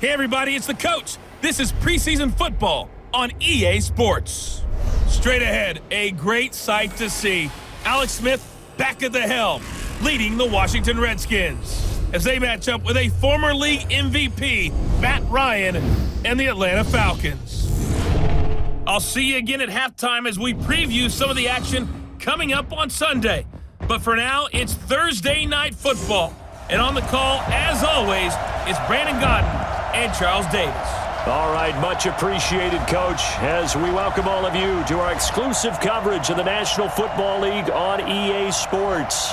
Hey everybody, it's the coach. This is preseason football on EA Sports. Straight ahead, a great sight to see. Alex Smith back at the helm, leading the Washington Redskins as they match up with a former league MVP, Matt Ryan, and the Atlanta Falcons. I'll see you again at halftime as we preview some of the action coming up on Sunday. But for now, it's Thursday Night Football. And on the call, as always, is Brandon Godden and Charles Davis. All right, much appreciated, Coach, as we welcome all of you to our exclusive coverage of the National Football League on EA Sports.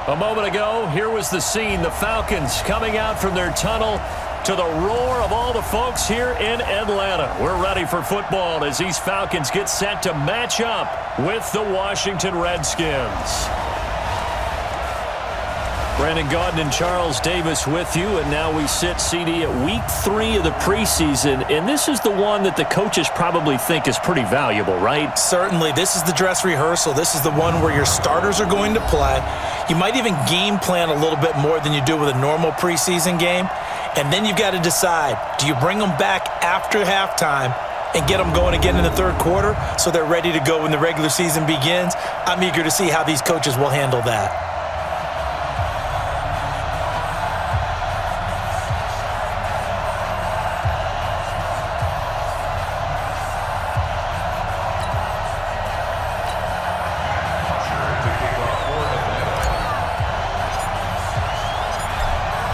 A moment ago, here was the scene, the Falcons coming out from their tunnel to the roar of all the folks here in Atlanta. We're ready for football as these Falcons get set to match up with the Washington Redskins. Brandon Gaudin and Charles Davis with you, and now we sit, CD, at week 3 of the preseason, and this is the one that the coaches probably think is pretty valuable, right? Certainly. This is the dress rehearsal. This is the one where your starters are going to play. You might even game plan a little bit more than you do with a normal preseason game, and then you've got to decide, do you bring them back after halftime and get them going again in the third quarter so they're ready to go when the regular season begins? I'm eager to see how these coaches will handle that.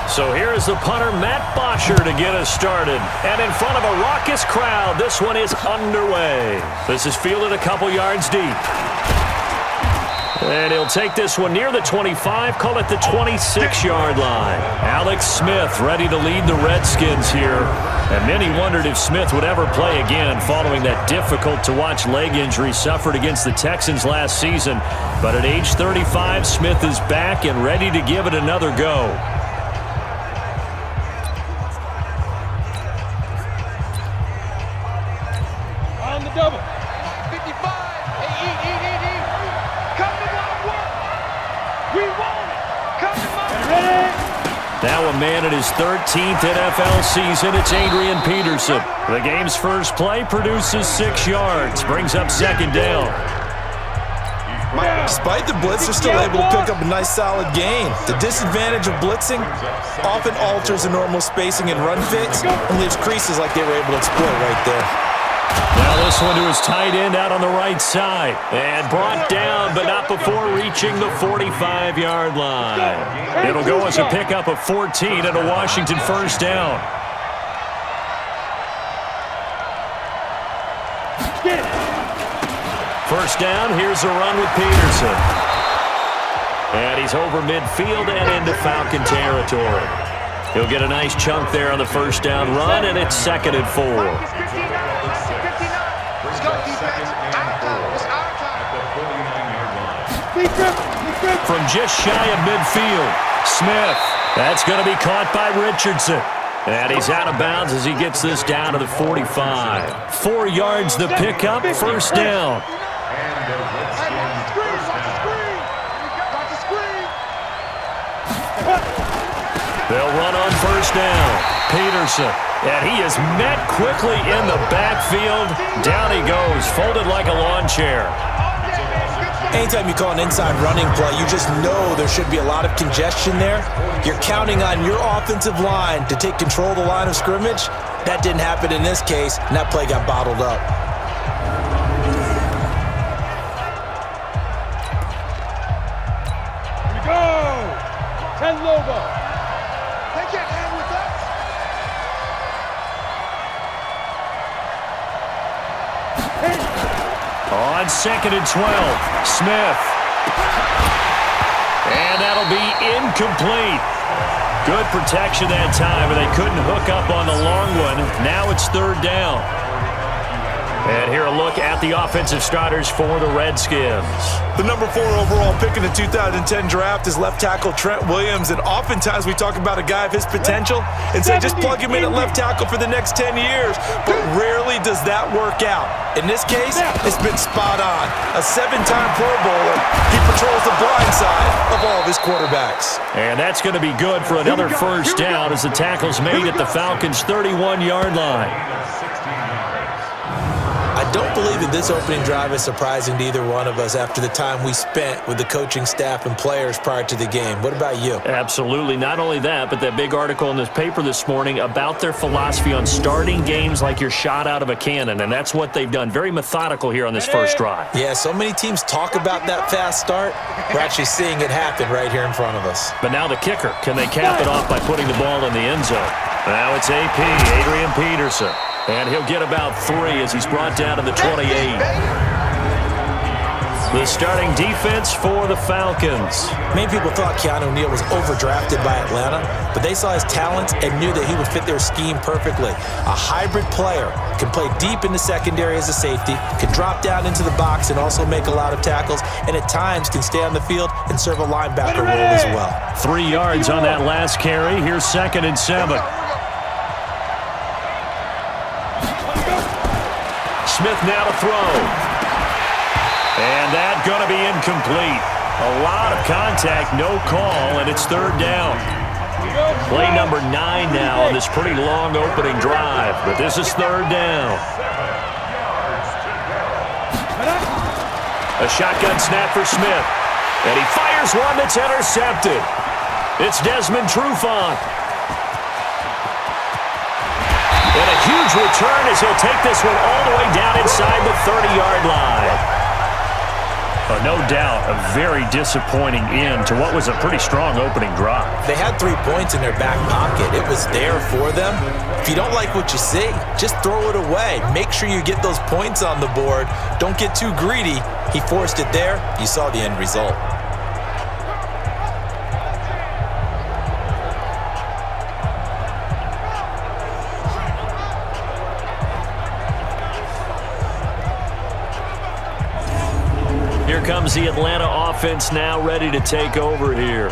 So here is the punter, Matt Bosher, to get us started. And in front of a raucous crowd, this one is underway. This is fielded a couple yards deep. And he'll take this one near the 25, call it the 26-yard line. Alex Smith ready to lead the Redskins here. And many wondered if Smith would ever play again following that difficult-to-watch leg injury suffered against the Texans last season. But at age 35, Smith is back and ready to give it another go. Double. 55. Hey, come to my work. We want it. Come to my work. Now a man in his 13th NFL season, it's Adrian Peterson. The game's first play produces 6 yards, brings up second down. Despite the blitz, they're still able to pick up a nice solid gain. The disadvantage of blitzing often alters the normal spacing and run fits and leaves creases like they were able to exploit right there. Now this one to his tight end out on the right side. And brought down, but not before reaching the 45-yard line. It'll go as a pickup of 14 and a Washington first down. First down, here's a run with Peterson. And he's over midfield and into Falcon territory. He'll get a nice chunk there on the first down run, and it's 2nd and 4. From just shy of midfield, Smith. That's going to be caught by Richardson. And he's out of bounds as he gets this down to the 45. 4 yards the pickup, first down. They'll run on first down. Peterson. And he is met quickly in the backfield. Down he goes, folded like a lawn chair. Anytime you call an inside running play, you just know there should be a lot of congestion there. You're counting on your offensive line to take control of the line of scrimmage. That didn't happen in this case, and that play got bottled up. Here we go! 10 logo. They can't hang with us. On 2nd and 12, Smith. And that'll be incomplete. Good protection that time, but they couldn't hook up on the long one. Now it's 3rd down. And here a look at the offensive starters for the Redskins. The number 4 overall pick in the 2010 draft is left tackle Trent Williams, and oftentimes we talk about a guy of his potential and say just plug him in at left tackle for the next 10 years, but rarely does does that work out? In this case, it's been spot on. A 7-time Pro Bowler, he patrols the blind side of all of his quarterbacks. And that's going to be good for another first down as the tackle's made at the Falcons' 31-yard line. I don't believe that this opening drive is surprising to either one of us after the time we spent with the coaching staff and players prior to the game. What about you? Absolutely. Not only that, but that big article in this paper this morning about their philosophy on starting games like you're shot out of a cannon, and that's what they've done. Very methodical here on this first drive. Yeah, so many teams talk about that fast start. We're actually seeing it happen right here in front of us. But now the kicker. Can they cap it off by putting the ball in the end zone? Now it's AP, Adrian Peterson. And he'll get about 3 as he's brought down to the 28. The starting defense for the Falcons. Many people thought Keanu Neal was overdrafted by Atlanta, but they saw his talents and knew that he would fit their scheme perfectly. A hybrid player, can play deep in the secondary as a safety, can drop down into the box and also make a lot of tackles, and at times can stay on the field and serve a linebacker role as well. 3 yards on that last carry. Here's 2nd and 7. Smith now to throw. And that's going to be incomplete. A lot of contact, no call, and it's 3rd down. Play number 9 now on this pretty long opening drive, but this is 3rd down. A shotgun snap for Smith, and he fires one that's intercepted. It's Desmond Trufant. And a huge return as he'll take this one all the way down inside the 30-yard line. No doubt a very disappointing end to what was a pretty strong opening drive. They had 3 points in their back pocket. It was there for them. If you don't like what you see, just throw it away. Make sure you get those points on the board. Don't get too greedy. He forced it there. You saw the end result. Here comes the Atlanta offense now ready to take over here.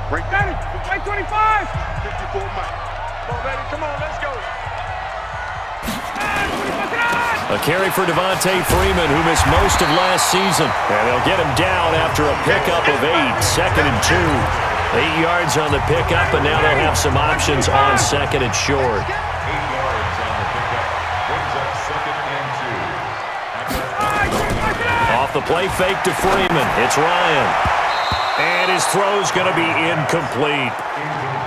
Break that. Right 25. 54 Mike. Come on, baby. Come on, let's go. A carry for Devontae Freeman, who missed most of last season. And they'll get him down after a pickup of 8. 2nd and 2. 8 yards on the pickup, and now they'll have some options on 2nd and short. 8 yards on the pickup. Brings up 2nd and 2. Off the play fake to Freeman. It's Ryan. And his throw's going to be incomplete.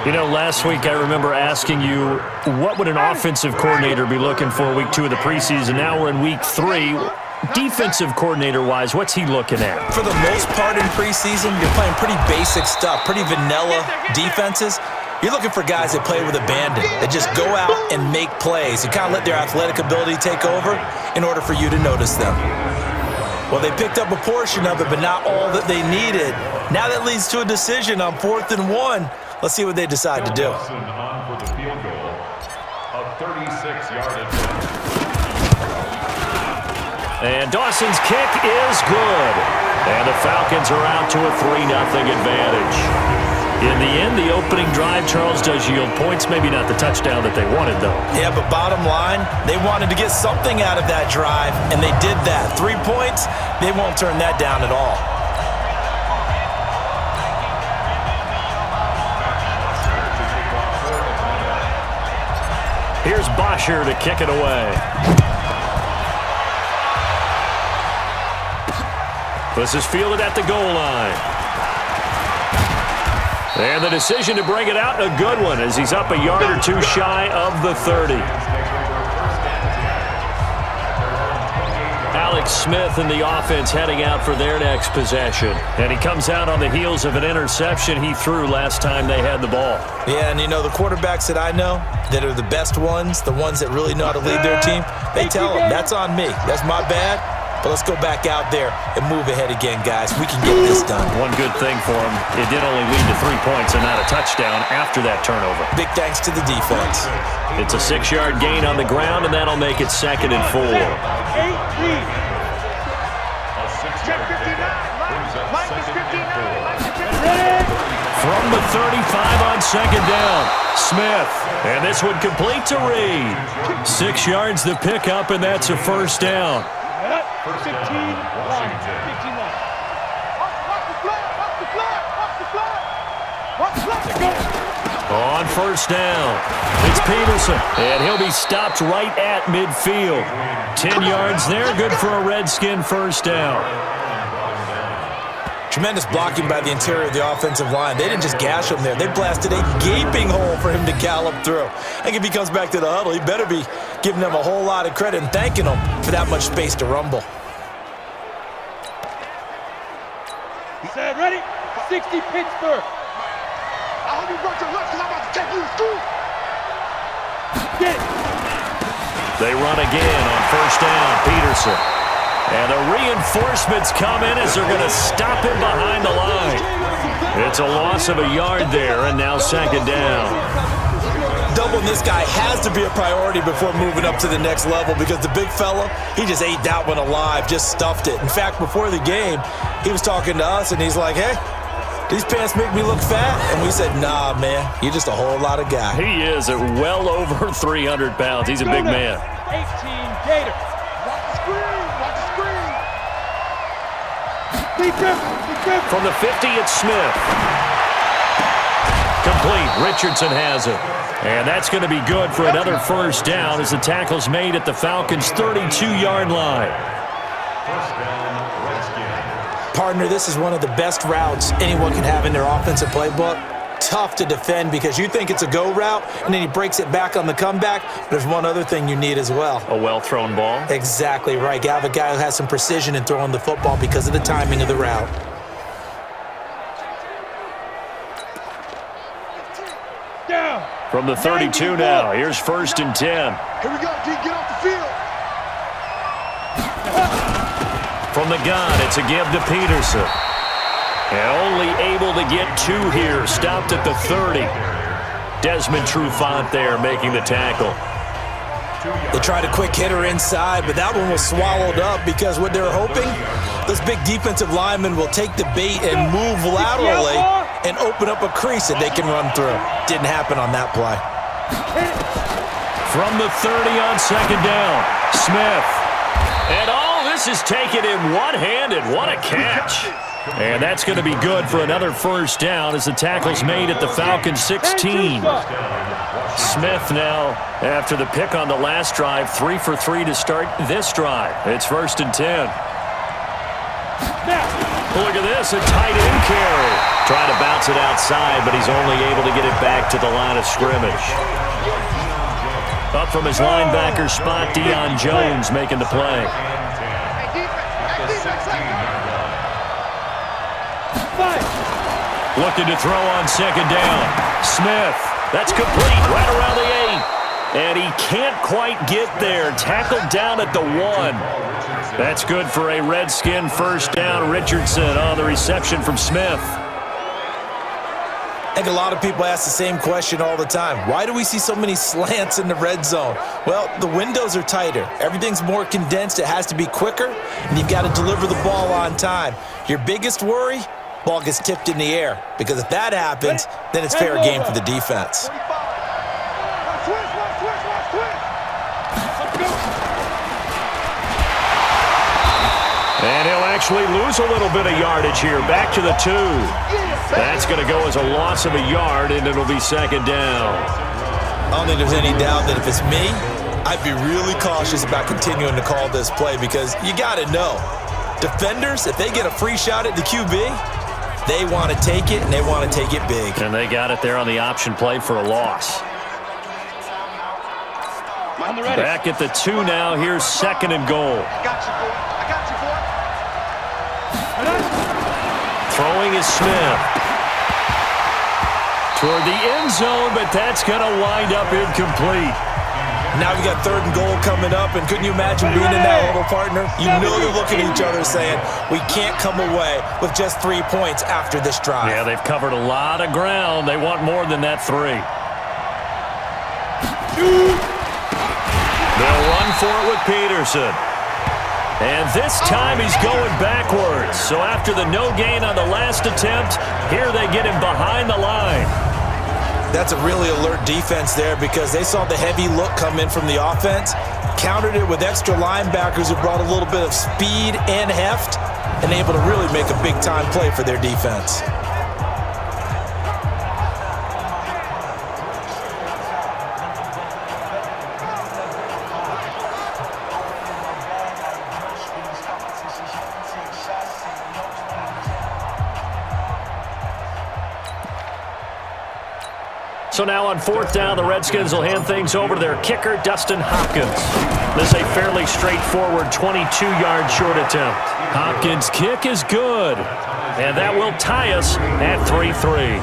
You know, last week I remember asking you, what would an offensive coordinator be looking for week 2 of the preseason? Now we're in week 3. Defensive coordinator-wise, what's he looking at? For the most part in preseason, you're playing pretty basic stuff, pretty vanilla defenses. You're looking for guys that play with abandon, that just go out and make plays. You kind of let their athletic ability take over in order for you to notice them. Well, they picked up a portion of it, but not all that they needed. Now that leads to a decision on 4th and 1. Let's see what they decide to do. Johnson on for the field goal of 36 yardage. And Dawson's kick is good. And the Falcons are out to a 3-0 advantage. In the end, the opening drive, Charles, does yield points. Maybe not the touchdown that they wanted, though. Yeah, but bottom line, they wanted to get something out of that drive, and they did that. 3 points, they won't turn that down at all. Here's Bosher to kick it away. This is fielded at the goal line. And the decision to bring it out, a good one, as he's up a yard or 2 shy of the 30. Alex Smith and the offense heading out for their next possession. And he comes out on the heels of an interception he threw last time they had the ball. Yeah, and you know, the quarterbacks that I know that are the best ones, the ones that really know how to lead their team, they tell them, that's on me. That's my bad. But let's go back out there and move ahead again, guys. We can get this done. One good thing for him, it did only lead to 3 points and not a touchdown after that turnover. Big thanks to the defense. It's a 6-yard gain on the ground, and that'll make it 2nd and 4. A 6 lead. Check 59. Mike is 59. from the 35 on second down. Smith, and this one complete to Reed. 6 yards the pickup, and that's a first down. 15 line. 15 line. On first down, it's Peterson, and he'll be stopped right at midfield. 10 yards there, good for a Redskin first down. Tremendous blocking by the interior of the offensive line. They didn't just gash him there. They blasted a gaping hole for him to gallop through. I think if he comes back to the huddle, he better be giving them a whole lot of credit and thanking them for that much space to rumble. Set, ready? 60 Pittsburgh. I hope you brought your lunch because I'm about to take you to school. Get it. They run again on first down, Peterson. And the reinforcements come in as they're going to stop him behind the line. It's a loss of a yard there, and now second down. Doubling this guy has to be a priority before moving up to the next level because the big fella, he just ate that one alive, just stuffed it. In fact, before the game, he was talking to us, and he's like, hey, these pants make me look fat. And we said, nah, man, you're just a whole lot of guy. He is at well over 300 pounds. He's a big man. 18 Gator. Watch the screen. Watch the screen. Big grip. From the 50, it's Smith. Complete. Richardson has it. And that's going to be good for another first down as the tackle's made at the Falcons' 32-yard line. First down, Redskins. Partner, this is one of the best routes anyone can have in their offensive playbook. Tough to defend because you think it's a go route, and then he breaks it back on the comeback. But there's one other thing you need as well. A well-thrown ball. Exactly right. You have a guy who has some precision in throwing the football because of the timing of the route. Down. From the 32 now, here's first and 10. Here we go, D. Get off the field. From the gun, it's a give to Peterson. And only able to get 2 here, stopped at the 30. Desmond Trufant there making the tackle. They tried a quick hitter inside, but that one was swallowed up because what they're hoping, those big defensive linemen will take the bait and move laterally and open up a crease that they can run through. Didn't happen on that play. From the 30 on second down, Smith. And all this is taken in one-handed. What a catch. And that's going to be good for another first down as the tackle's made at the Falcons' 16. Smith now, after the pick on the last drive, 3 for 3 to start this drive. It's first and 10. Look at this, a tight end carry. Trying to bounce it outside, but he's only able to get it back to the line of scrimmage. Up from his linebacker spot, Deion Jones making the play. Looking to throw on second down. Smith, that's complete, right around the 8. And he can't quite get there. Tackled down at the 1. That's good for a Redskin first down. Richardson on the reception from Smith. I think a lot of people ask the same question all the time. Why do we see so many slants in the red zone? Well, the windows are tighter. Everything's more condensed. It has to be quicker, and you've got to deliver the ball on time. Your biggest worry? Ball gets tipped in the air, because if that happens, then it's fair game for the defense. And he'll actually lose a little bit of yardage here. Back to the 2. That's going to go as a loss of a yard, and it'll be second down. I don't think there's any doubt that if it's me, I'd be really cautious about continuing to call this play because you got to know, defenders, if they get a free shot at the QB, they want to take it, and they want to take it big. And they got it there on the option play for a loss. Back at the 2 now. Here's second and goal. I got you, boy. I got you, boy. Throwing is Smith. Toward the end zone, but that's going to wind up incomplete. Now we got third and goal coming up, and couldn't you imagine being in that huddle, partner? You know they're looking at each other saying, we can't come away with just 3 points after this drive. Yeah, they've covered a lot of ground. They want more than that 3. They'll run for it with Peterson. And this time he's going backwards. So after the no gain on the last attempt, here they get him behind the line. That's a really alert defense there because they saw the heavy look come in from the offense, countered it with extra linebackers who brought a little bit of speed and heft, and able to really make a big-time play for their defense. So now on fourth down, the Redskins will hand things over to their kicker, Dustin Hopkins. This is a fairly straightforward 22-yard short attempt. Hopkins' kick is good, and that will tie us at 3-3.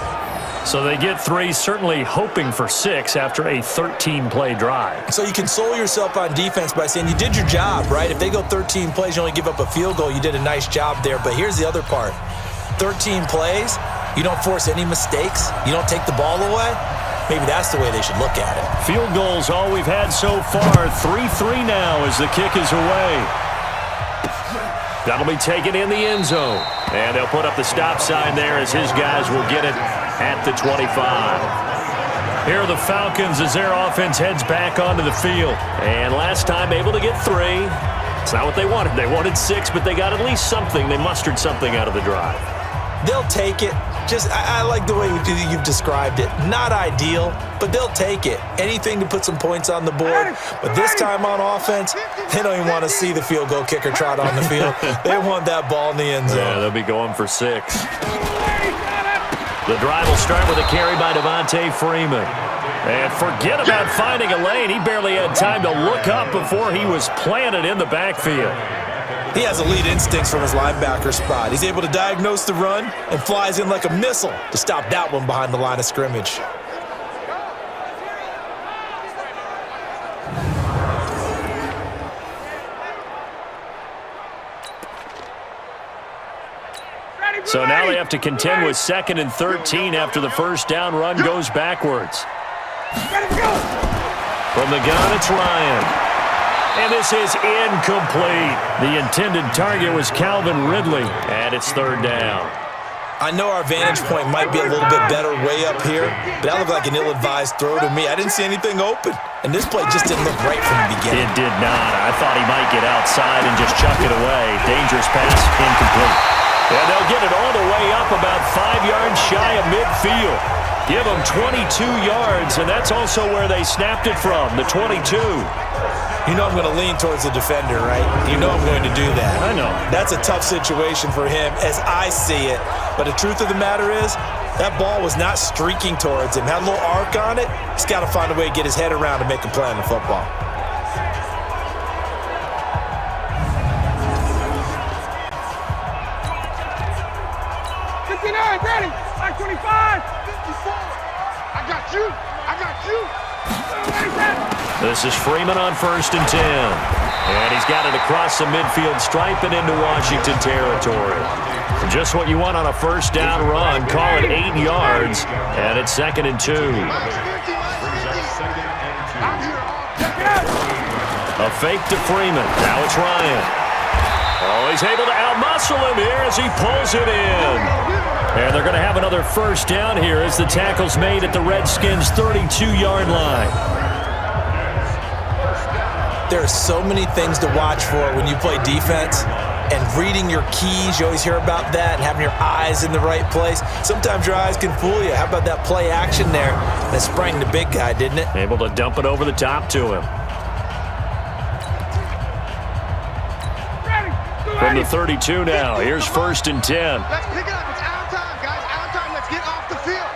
So they get 3, certainly hoping for 6 after a 13-play drive. So you console yourself on defense by saying you did your job, right? If they go 13 plays, you only give up a field goal, you did a nice job there. But here's the other part. 13 plays, you don't force any mistakes, you don't take the ball away. Maybe that's the way they should look at it. Field goals, all we've had so far. 3-3 now as the kick is away. That'll be taken in the end zone. And they'll put up the stop sign there as his guys will get it at the 25. Here are the Falcons as their offense heads back onto the field. And last time able to get 3. It's not what they wanted. They wanted 6, but they got at least something. They mustered something out of the drive. They'll take it. I like the way you've described it. Not ideal, but they'll take it. Anything to put some points on the board. But this time on offense, they don't even want to see the field goal kicker trot on the field. They want that ball in the end zone. Yeah, they'll be going for 6. The drive will start with a carry by Devontae Freeman. And forget about finding a lane. He barely had time to look up before he was planted in the backfield. He has elite instincts from his linebacker spot. He's able to diagnose the run and flies in like a missile to stop that one behind the line of scrimmage. So now they have to contend with 2nd and 13 after the first down run goes backwards. From the gun, it's Ryan. And this is incomplete. The intended target was Calvin Ridley, and it's 3rd down. I know our vantage point might be a little bit better way up here, but that looked like an ill-advised throw to me. I didn't see anything open, and this play just didn't look right from the beginning. It did not. I thought he might get outside and just chuck it away. Dangerous pass, incomplete. And they'll get it all the way up about 5 yards shy of midfield. Give them 22 yards, and that's also where they snapped it from, the 22. You know I'm going to lean towards the defender, right? You know I'm going to do that. I know. That's a tough situation for him as I see it. But the truth of the matter is, that ball was not streaking towards him. Had a little arc on it. He's got to find a way to get his head around and make a play on the football. Ready, 25, 54. I got you. This is Freeman on 1st and 10. And he's got it across the midfield stripe and into Washington territory. Just what you want on a first down run. Call it 8 yards. And it's 2nd and 2. A fake to Freeman. Now it's Ryan. Oh, he's able to outmuscle him here as he pulls it in. And they're going to have another first down here as the tackle's made at the Redskins' 32-yard line. There are so many things to watch for when you play defense, and reading your keys, you always hear about that, and having your eyes in the right place. Sometimes your eyes can fool you. How about that play action there? That sprang the big guy, didn't it? Able to dump it over the top to him. From the 32 now, here's 1st and 10. Let's pick it up. It's out time, guys. Out time. Let's get off the field.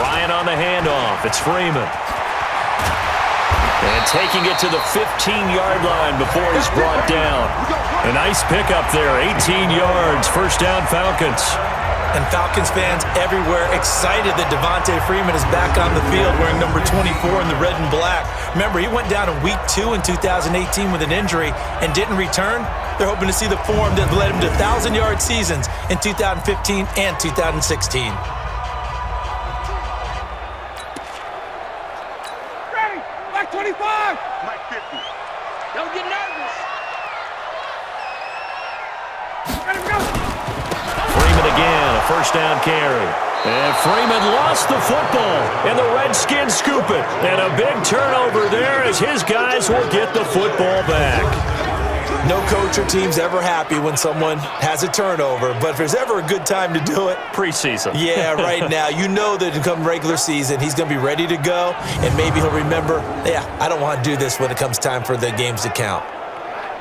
Ryan on the handoff. It's Freeman. And taking it to the 15-yard line before he's brought down. A nice pickup there, 18 yards, first down Falcons. And Falcons fans everywhere excited that Devontae Freeman is back on the field wearing number 24 in the red and black. Remember, he went down in week 2 in 2018 with an injury and didn't return. They're hoping to see the form that led him to 1,000-yard seasons in 2015 and 2016. Ready, like 25. Like 50. Don't get nervous. first down carry. And Freeman lost the football, and the Redskins scoop it. And a big turnover there as his guys will get the football back. No coach or team's ever happy when someone has a turnover, but if there's ever a good time to do it, preseason. Yeah, right now. You know that come regular season, he's going to be ready to go, and maybe he'll remember, yeah, I don't want to do this when it comes time for the games to count.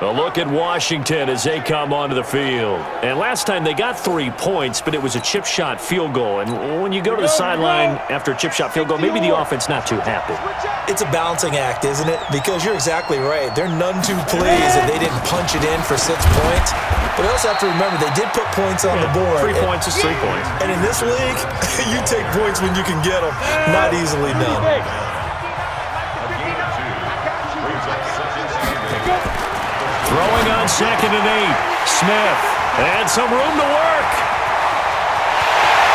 A look at Washington as they come onto the field. And last time they got 3 points, but it was a chip shot field goal. And when you go to the sideline after a chip shot field goal, maybe the offense not too happy. It's a balancing act, isn't it? Because you're exactly right. They're none too pleased that they didn't punch it in for 6 points. But they also have to remember they did put points on the board. 3 points is 3 points. And in this league, you take points when you can get them. Not easily done. Throwing on 2nd and 8. Smith. And some room to work.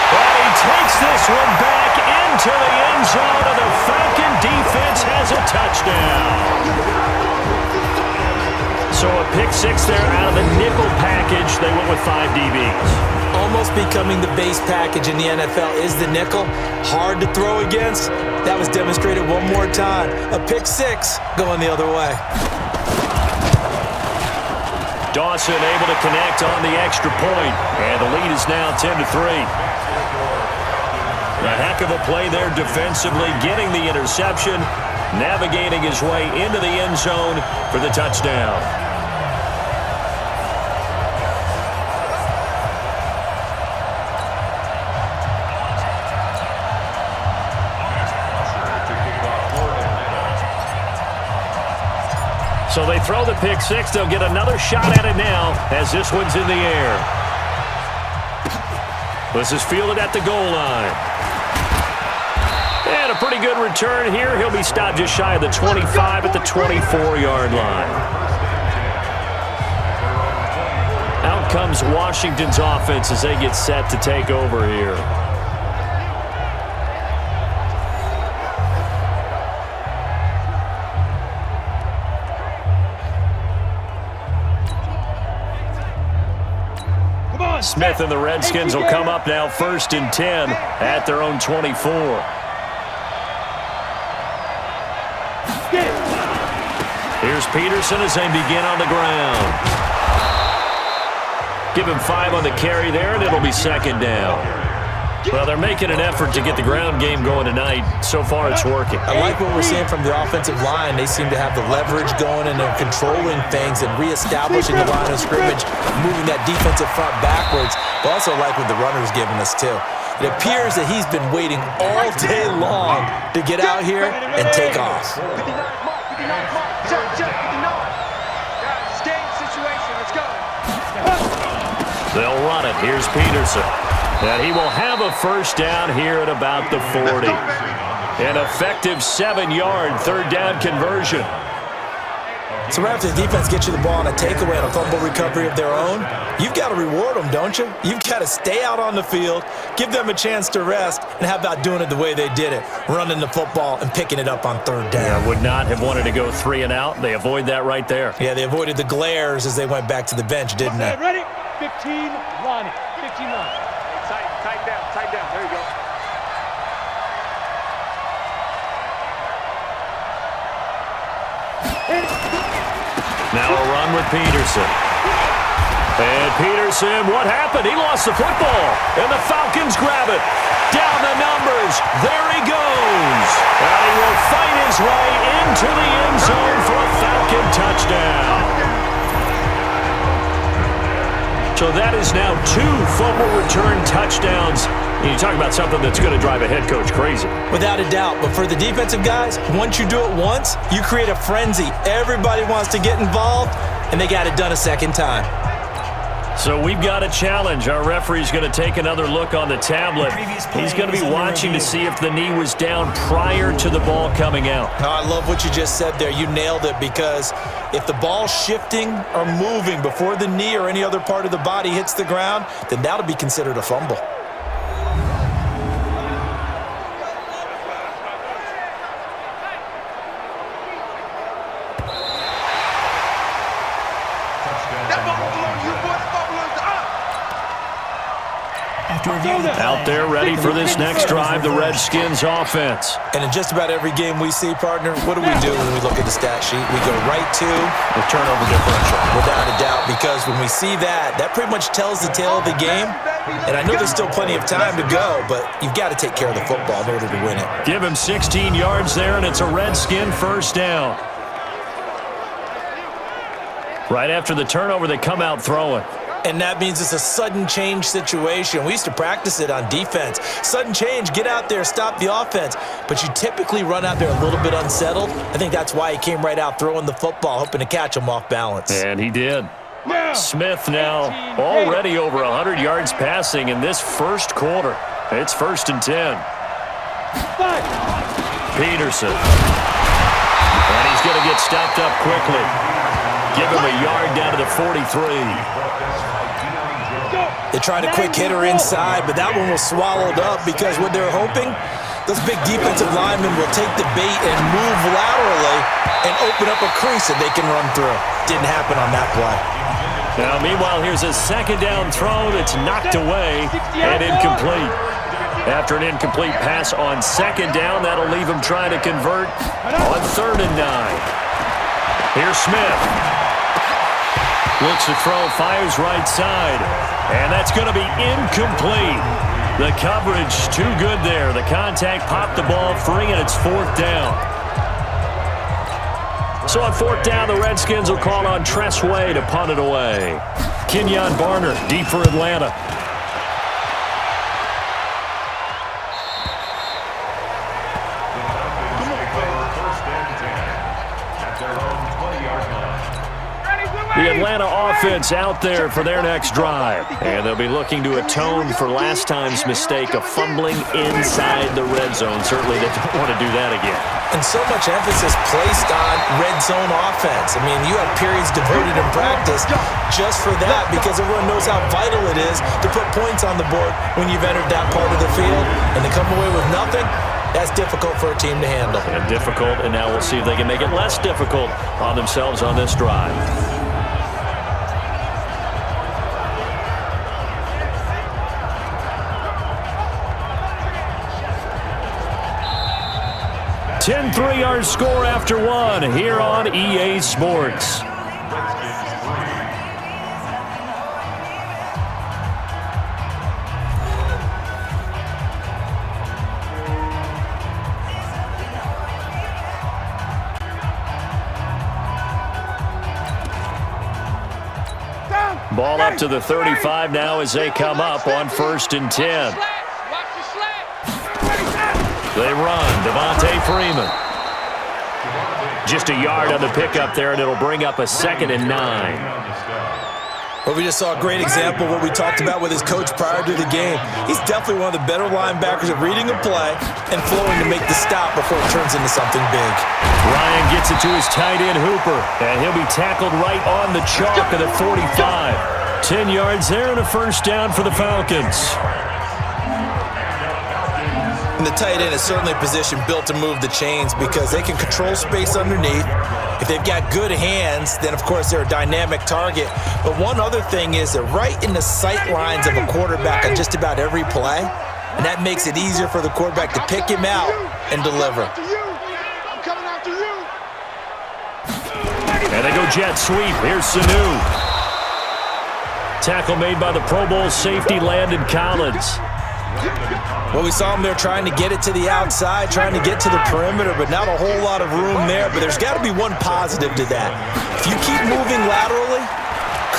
But he takes this one back into the end zone, and the Falcon defense has a touchdown. So a pick 6 there out of the nickel package. They went with 5 DBs. Almost becoming the base package in the NFL is the nickel. Hard to throw against. That was demonstrated one more time. A pick 6 going the other way. Dawson able to connect on the extra point, and the lead is now 10-3. A heck of a play there defensively, getting the interception, navigating his way into the end zone for the touchdown. So they throw the pick 6. They'll get another shot at it now as this one's in the air. This is fielded at the goal line. And a pretty good return here. He'll be stopped just shy of the 25 at the 24-yard line. Out comes Washington's offense as they get set to take over here. Smith and the Redskins will come up now 1st and 10 at their own 24. Here's Peterson as they begin on the ground. Give him 5 on the carry there, and it'll be 2nd down. Well, they're making an effort to get the ground game going tonight. So far, it's working. I like what we're seeing from the offensive line. They seem to have the leverage going, and they're controlling things and reestablishing the line of scrimmage, moving that defensive front backwards. But also like what the runner's giving us, too. It appears that he's been waiting all day long to get out here and take off. They'll run it. Here's Peterson. And he will have a first down here at about the 40. An effective 7-yard 3rd down conversion. So right after the defense gets you the ball on a takeaway and a fumble recovery of their own, you've got to reward them, don't you? You've got to stay out on the field, give them a chance to rest, and how about doing it the way they did it, running the football and picking it up on 3rd down. Yeah, would not have wanted to go 3 and out. They avoid that right there. Yeah, they avoided the glares as they went back to the bench, didn't they? Ready? 15, Lonnie. 15, Lonnie. Tight down. There you go. Now a run with Peterson. And Peterson, what happened? He lost the football. And the Falcons grab it. Down the numbers. There he goes. And he will fight his way into the end zone for a Falcon touchdown. So that is now 2 fumble return touchdowns. And you talk about something that's going to drive a head coach crazy. Without a doubt. But for the defensive guys, once you do it once, you create a frenzy. Everybody wants to get involved, and they got it done a second time. So we've got a challenge. Our referee's going to take another look on the tablet. He's going to be watching to see if the knee was down prior to the ball coming out. Oh, I love what you just said there. You nailed it, because if the ball's shifting or moving before the knee or any other part of the body hits the ground, then that'll be considered a fumble. After reviewing the play, Out there ready for this next drive, the Redskins offense. And in just about every game we see, partner, what do we do when we look at the stat sheet? We go right to The turnover differential. without a doubt, because when we see that, that pretty much tells the tale of the game. And I know there's still plenty of time to go, but you've got to take care of the football in order to win it. Give him 16 yards there, and it's a Redskin first down. Right after the turnover, they come out throwing. And that means it's a sudden change situation. We used to practice it on defense. Sudden change, get out there, stop the offense. But you typically run out there a little bit unsettled. I think that's why he came right out throwing the football, hoping to catch him off balance. And he did. Smith now already over 100 yards passing in this first quarter. It's 1st and 10. Peterson. And he's going to get stopped up quickly. Give him a yard down to the 43. They tried a quick hitter inside, but that one was swallowed up because what they're hoping, those big defensive linemen will take the bait and move laterally and open up a crease that they can run through. Didn't happen on that play. Now, meanwhile, here's a second down throw that's knocked away and incomplete. After an incomplete pass on second down, that'll leave him trying to convert on 3rd and 9. Here's Smith. Looks to throw, fires right side. And that's going to be incomplete. The coverage too good there. The contact popped the ball free, and it's 4th down. So on 4th down, the Redskins will call on Tressway to punt it away. Kenyon Barner, deep for Atlanta. The Atlanta offense out there for their next drive. And they'll be looking to atone for last time's mistake of fumbling inside the red zone. Certainly they don't want to do that again. And so much emphasis placed on red zone offense. I mean, you have periods devoted in practice just for that because everyone knows how vital it is to put points on the board when you've entered that part of the field. And to come away with nothing, that's difficult for a team to handle. And difficult, and now we'll see if they can make it less difficult on themselves on this drive. Ten 3-yard score after one here on EA Sports. Ball up to the 35 now as they come up on 1st and 10. They run. Devontae Freeman. Just a yard on the pickup there, and it'll bring up a 2nd and 9. Well, we just saw a great example of what we talked about with his coach prior to the game. He's definitely one of the better linebackers at reading a play and flowing to make the stop before it turns into something big. Ryan gets it to his tight end, Hooper, and he'll be tackled right on the chalk of the 45. 10 yards there and a first down for the Falcons. And the tight end is certainly a position built to move the chains because they can control space underneath. If they've got good hands, then, of course, they're a dynamic target. But one other thing is they're right in the sight lines of a quarterback on just about every play, and that makes it easier for the quarterback to pick him out and deliver. I'm coming after you. And they go jet sweep. Here's Sanu. Tackle made by the Pro Bowl safety Landon Collins. Well, we saw him there trying to get it to the outside, trying to get to the perimeter, but not a whole lot of room there. But there's got to be one positive to that. If you keep moving laterally,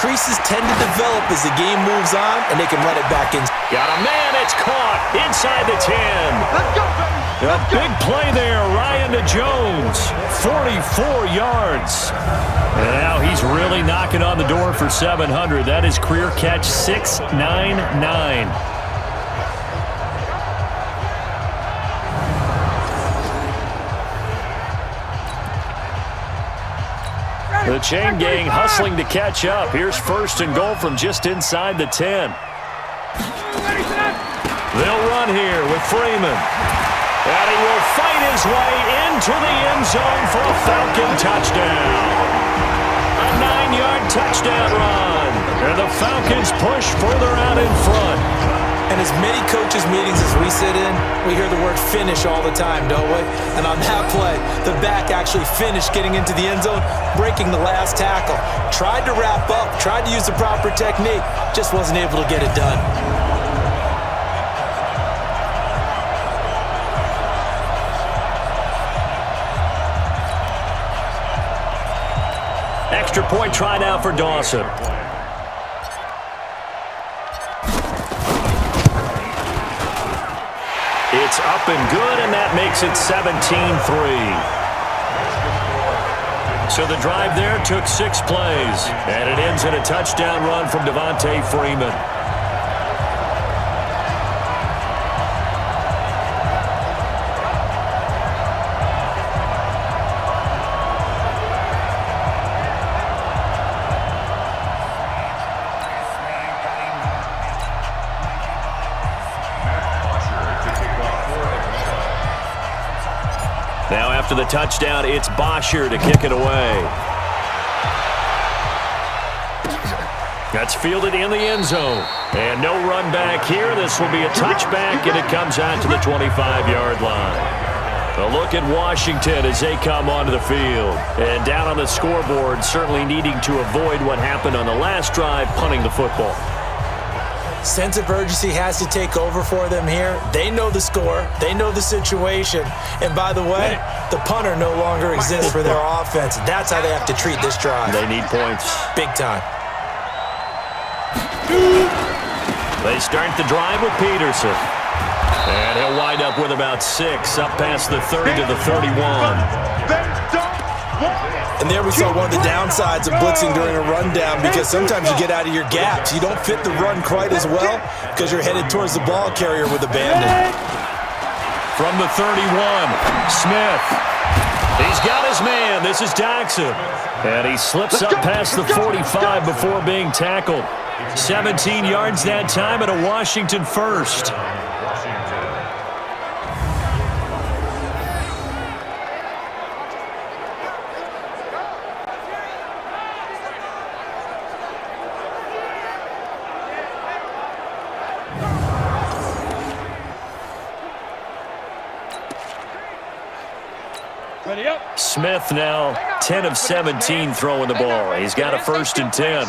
creases tend to develop as the game moves on, and they can run it back in. Got a man. It's caught inside the 10. Let's go, baby. A big play there. Ryan to Jones. 44 yards. And now he's really knocking on the door for 700. That is career catch 699. The chain gang hustling to catch up. Here's 1st and goal from just inside the 10. They'll run here with Freeman. And he will fight his way into the end zone for a Falcon touchdown. A 9-yard touchdown run. And the Falcons push further out in front. And as many coaches' meetings as we sit in, we hear the word finish all the time, don't we? And on that play, the back actually finished getting into the end zone, breaking the last tackle. Tried to wrap up, tried to use the proper technique, just wasn't able to get it done. Extra point try now for Dawson. It's up and good, and that makes it 17-3. So the drive there took 6 plays, and it ends in a touchdown run from Devontae Freeman. Now after the touchdown, it's Bosher to kick it away. That's fielded in the end zone. And no run back here. This will be a touchback, and it comes out to the 25-yard line. A look at Washington as they come onto the field. And down on the scoreboard, certainly needing to avoid what happened on the last drive, punting the football. Sense of urgency has to take over for them here. They know the score. They know the situation. And by the way, the punter no longer exists for their offense. That's how they have to treat this drive. They need points. Big time. They start the drive with Peterson. And he'll wind up with about 6 up past the 30 to the 31. And there we saw one of the downsides of blitzing during a rundown, because sometimes you get out of your gaps. You don't fit the run quite as well because you're headed towards the ball carrier with abandon. From the 31, Smith. He's got his man. This is Jackson. And he slips up past the 45 before being tackled. 17 yards that time and a Washington first. Smith now 10 of 17 throwing the ball. He's got a 1st and 10.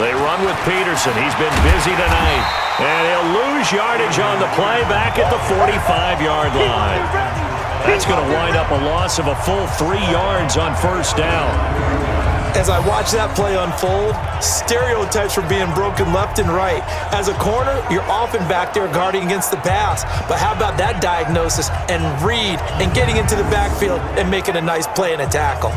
They run with Peterson. He's been busy tonight. And he'll lose yardage on the play back at the 45-yard line. That's going to wind up a loss of a full 3 yards on 1st down. As I watch that play unfold, stereotypes are being broken left and right. As a corner, you're often back there guarding against the pass. But how about that diagnosis and read and getting into the backfield and making a nice play and a tackle?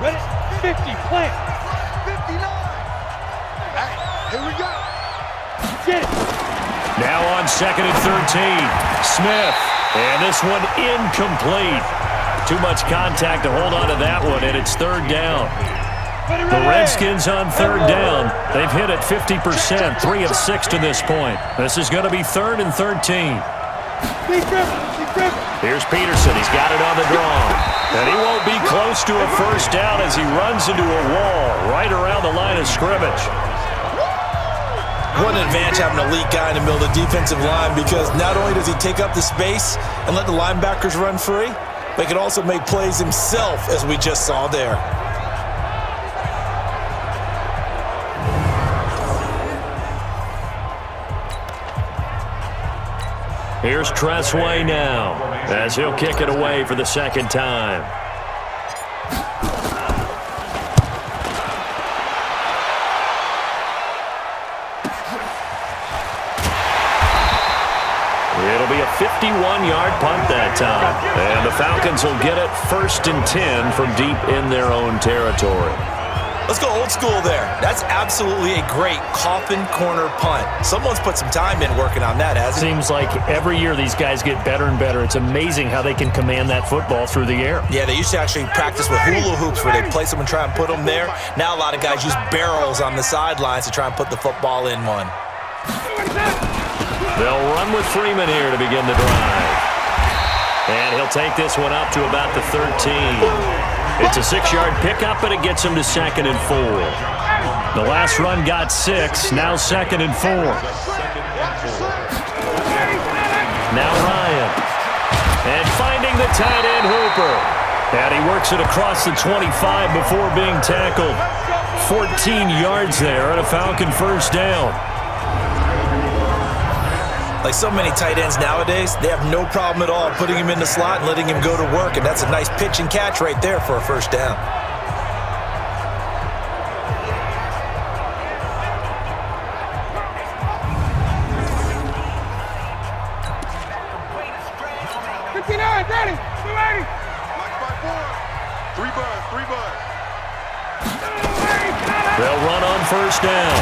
Ready? 50, plant. 59. Here we go. Get it. Now on 2nd and 13, Smith. And this one incomplete. Too much contact to hold on to that one, and it's 3rd down. The Redskins on 3rd down. They've hit it 50%, 3 of 6 to this point. This is going to be 3rd and 13. Here's Peterson. He's got it on the draw. And he won't be close to a 1st down as he runs into a wall right around the line of scrimmage. What an advantage having an elite guy in the middle of the defensive line, because not only does he take up the space and let the linebackers run free, but he can also make plays himself, as we just saw there. Here's Tressway now as he'll kick it away for the 2nd time. It'll be a 51-yard punt that time. And the Falcons will get it 1st and 10 from deep in their own territory. Let's go old school there. That's absolutely a great coffin corner punt. Someone's put some time in working on that, hasn't he? Seems like every year these guys get better and better. It's amazing how they can command that football through the air. Yeah, they used to actually practice with hula hoops where they place them and try and put them there. Now a lot of guys use barrels on the sidelines to try and put the football in one. They'll run run with Freeman here to begin the drive. And he'll take this one up to about the 13. It's a 6-yard pickup, and it gets him to 2nd and 4. The last run got 6, now 2nd and 4. Now Ryan. And finding the tight end Hooper. And he works it across the 25 before being tackled. 14 yards there and a Falcon first down. Like so many tight ends nowadays, they have no problem at all putting him in the slot and letting him go to work, and that's a nice pitch and catch right there for a first down. They'll run on first down.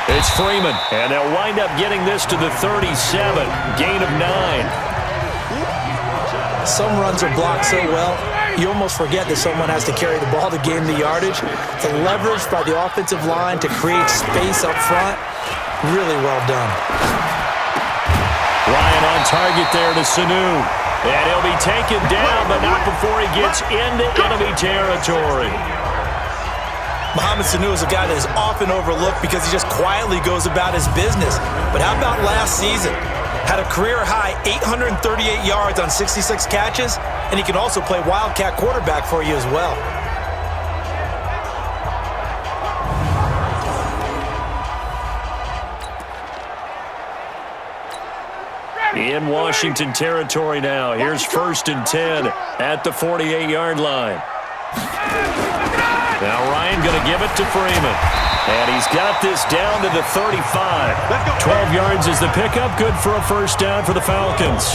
It's Freeman, and they'll wind up getting this to the 37, gain of 9. Some runs are blocked so well, you almost forget that someone has to carry the ball to gain the yardage. The leverage by the offensive line to create space up front, really well done. Ryan on target there to Sanu. And he'll be taken down, but not before he gets into enemy territory. Mohamed Sanu is a guy that is often overlooked because he just quietly goes about his business. But how about last season? Had a career-high 838 yards on 66 catches, and he can also play wildcat quarterback for you as well. In Washington territory now. Here's 1st and 10 at the 48-yard line. Now Ryan going to give it to Freeman. And he's got this down to the 35. 12 yards is the pickup. Good for a first down for the Falcons.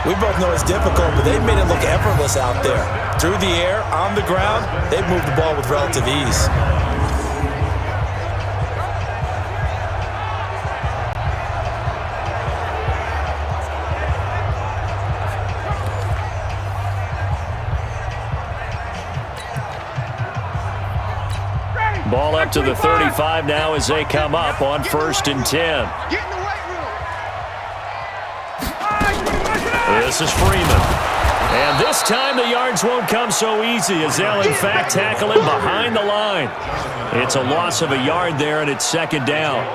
We both know it's difficult, but they've made it look effortless out there. Through the air, on the ground, they've moved the ball with relative ease. Ball up to the 35 now as they come up on 1st and 10. This is Freeman. And this time the yards won't come so easy as they'll in fact tackle him behind the line. It's a loss of a yard there, and it's 2nd down.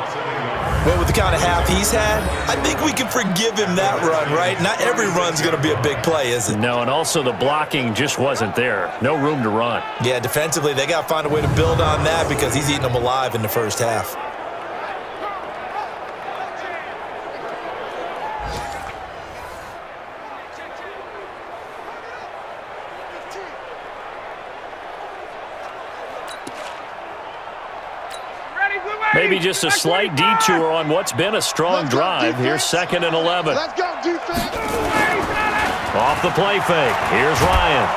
Well, with the kind of half he's had, I think we can forgive him that run, right? Not every run's going to be a big play, is it? No, and also the blocking just wasn't there. No room to run. Yeah, defensively, they got to find a way to build on that because he's eating them alive in the first half. Maybe just a slight detour on what's been a strong drive. Here's 2nd and 11. Let's go, defense. Off the play fake. Here's Ryan.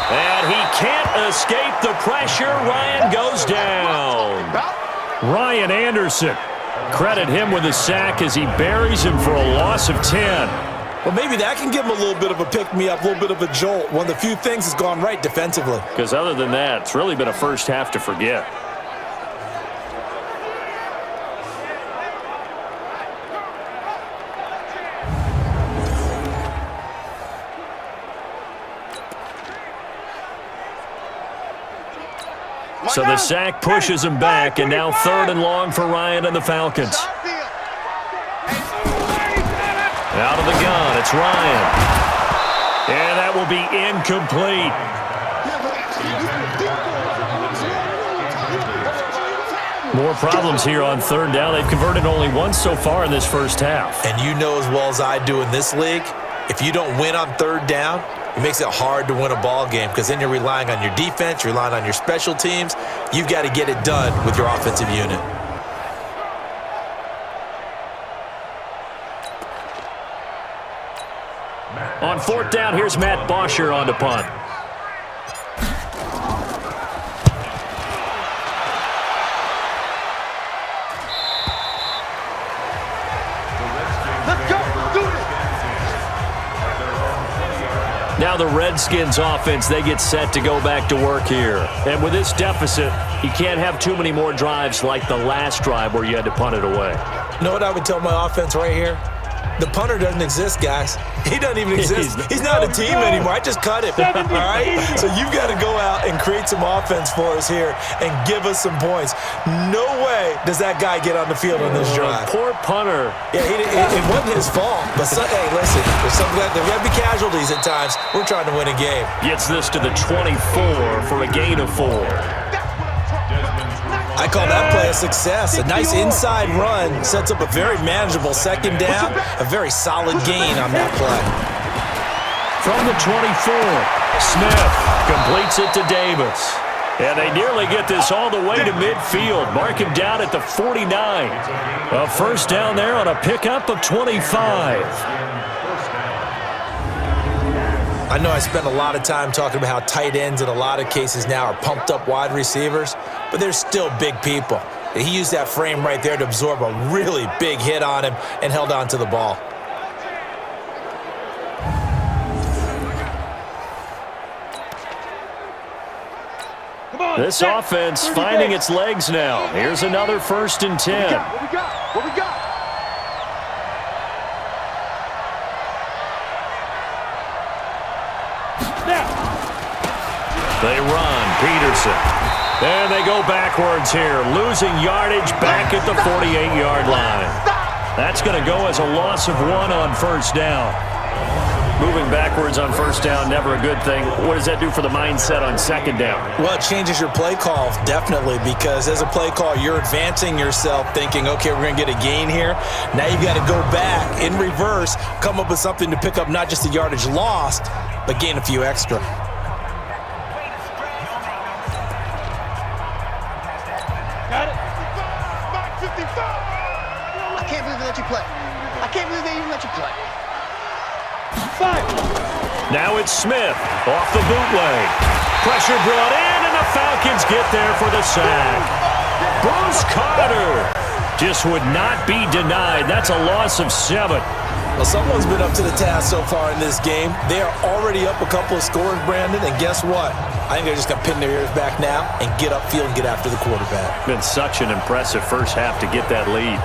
And he can't escape the pressure. Ryan goes down. Ryan Anderson. Credit him with a sack as he buries him for a loss of 10. Well, maybe that can give him a little bit of a pick-me-up, a little bit of a jolt. One of the few things that's gone right defensively. Because other than that, it's really been a first half to forget. So the sack pushes him back, and now 3rd and long for Ryan and the Falcons. Out of the gun, it's Ryan. And that will be incomplete. More problems here on 3rd down. They've converted only once so far in this first half. And you know as well as I do in this league, if you don't win on 3rd down, it makes it hard to win a ball game because then you're relying on your defense, you're relying on your special teams. You've got to get it done with your offensive unit. On 4th down, here's Matt Bosher on the punt. Now the Redskins offense, they get set to go back to work here. And with this deficit, you can't have too many more drives like the last drive where you had to punt it away. You know what I would tell my offense right here? The punter doesn't exist, guys. He doesn't even exist. He's not a team anymore. I just cut him, all right? So you've got to go out and create some offense for us here and give us some points. No way does that guy get on the field on this drive. Poor punter. Yeah, it wasn't his fault. But, hey, listen, there's got to be casualties at times. We're trying to win a game. Gets this to the 24 for a gain of 4. I call that play a success. A nice inside run sets up a very manageable second down, a very solid gain on that play. From the 24, Smith completes it to Davis. And they nearly get this all the way to midfield. Mark him down at the 49. A first down there on a pickup of 25. I know I spent a lot of time talking about how tight ends in a lot of cases now are pumped up wide receivers, but they're still big people. He used that frame right there to absorb a really big hit on him and held on to the ball. This offense finding its legs now. Here's another 1st and 10. What we got? They run. Peterson. And they go backwards here. Losing yardage back at the 48-yard line. That's going to go as a loss of 1 on first down. Moving backwards on first down, never a good thing. What does that do for the mindset on second down? Well, it changes your play call, definitely, because as a play call, you're advancing yourself thinking, okay, we're going to get a gain here. Now you've got to go back in reverse, come up with something to pick up not just the yardage lost, but gain a few extra. Got it. 55. I can't believe they let you play. I can't believe they even let you play. 5. Now it's Smith off the bootleg. Pressure brought in, and the Falcons get there for the sack. Bruce Carter just would not be denied. That's a loss of 7. Well, someone's been up to the task so far in this game. They are already up a couple of scores, Brandon, and guess what? I think they're just going to pin their ears back now and get upfield and get after the quarterback. Been such an impressive first half to get that lead.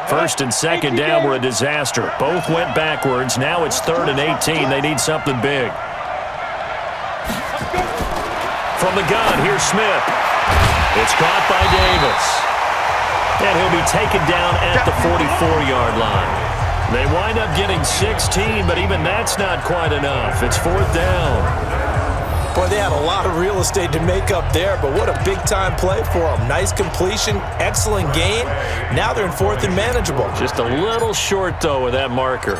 First and second down were a disaster. Both went backwards. Now it's 3rd and 18. They need something big. From the gun, here's Smith. It's caught by Davis. And he'll be taken down at the 44-yard line. They wind up getting 16, but even that's not quite enough. It's 4th down. Boy, they had a lot of real estate to make up there, but what a big-time play for them. Nice completion, excellent gain. Now they're in 4th and manageable. Just a little short, though, with that marker.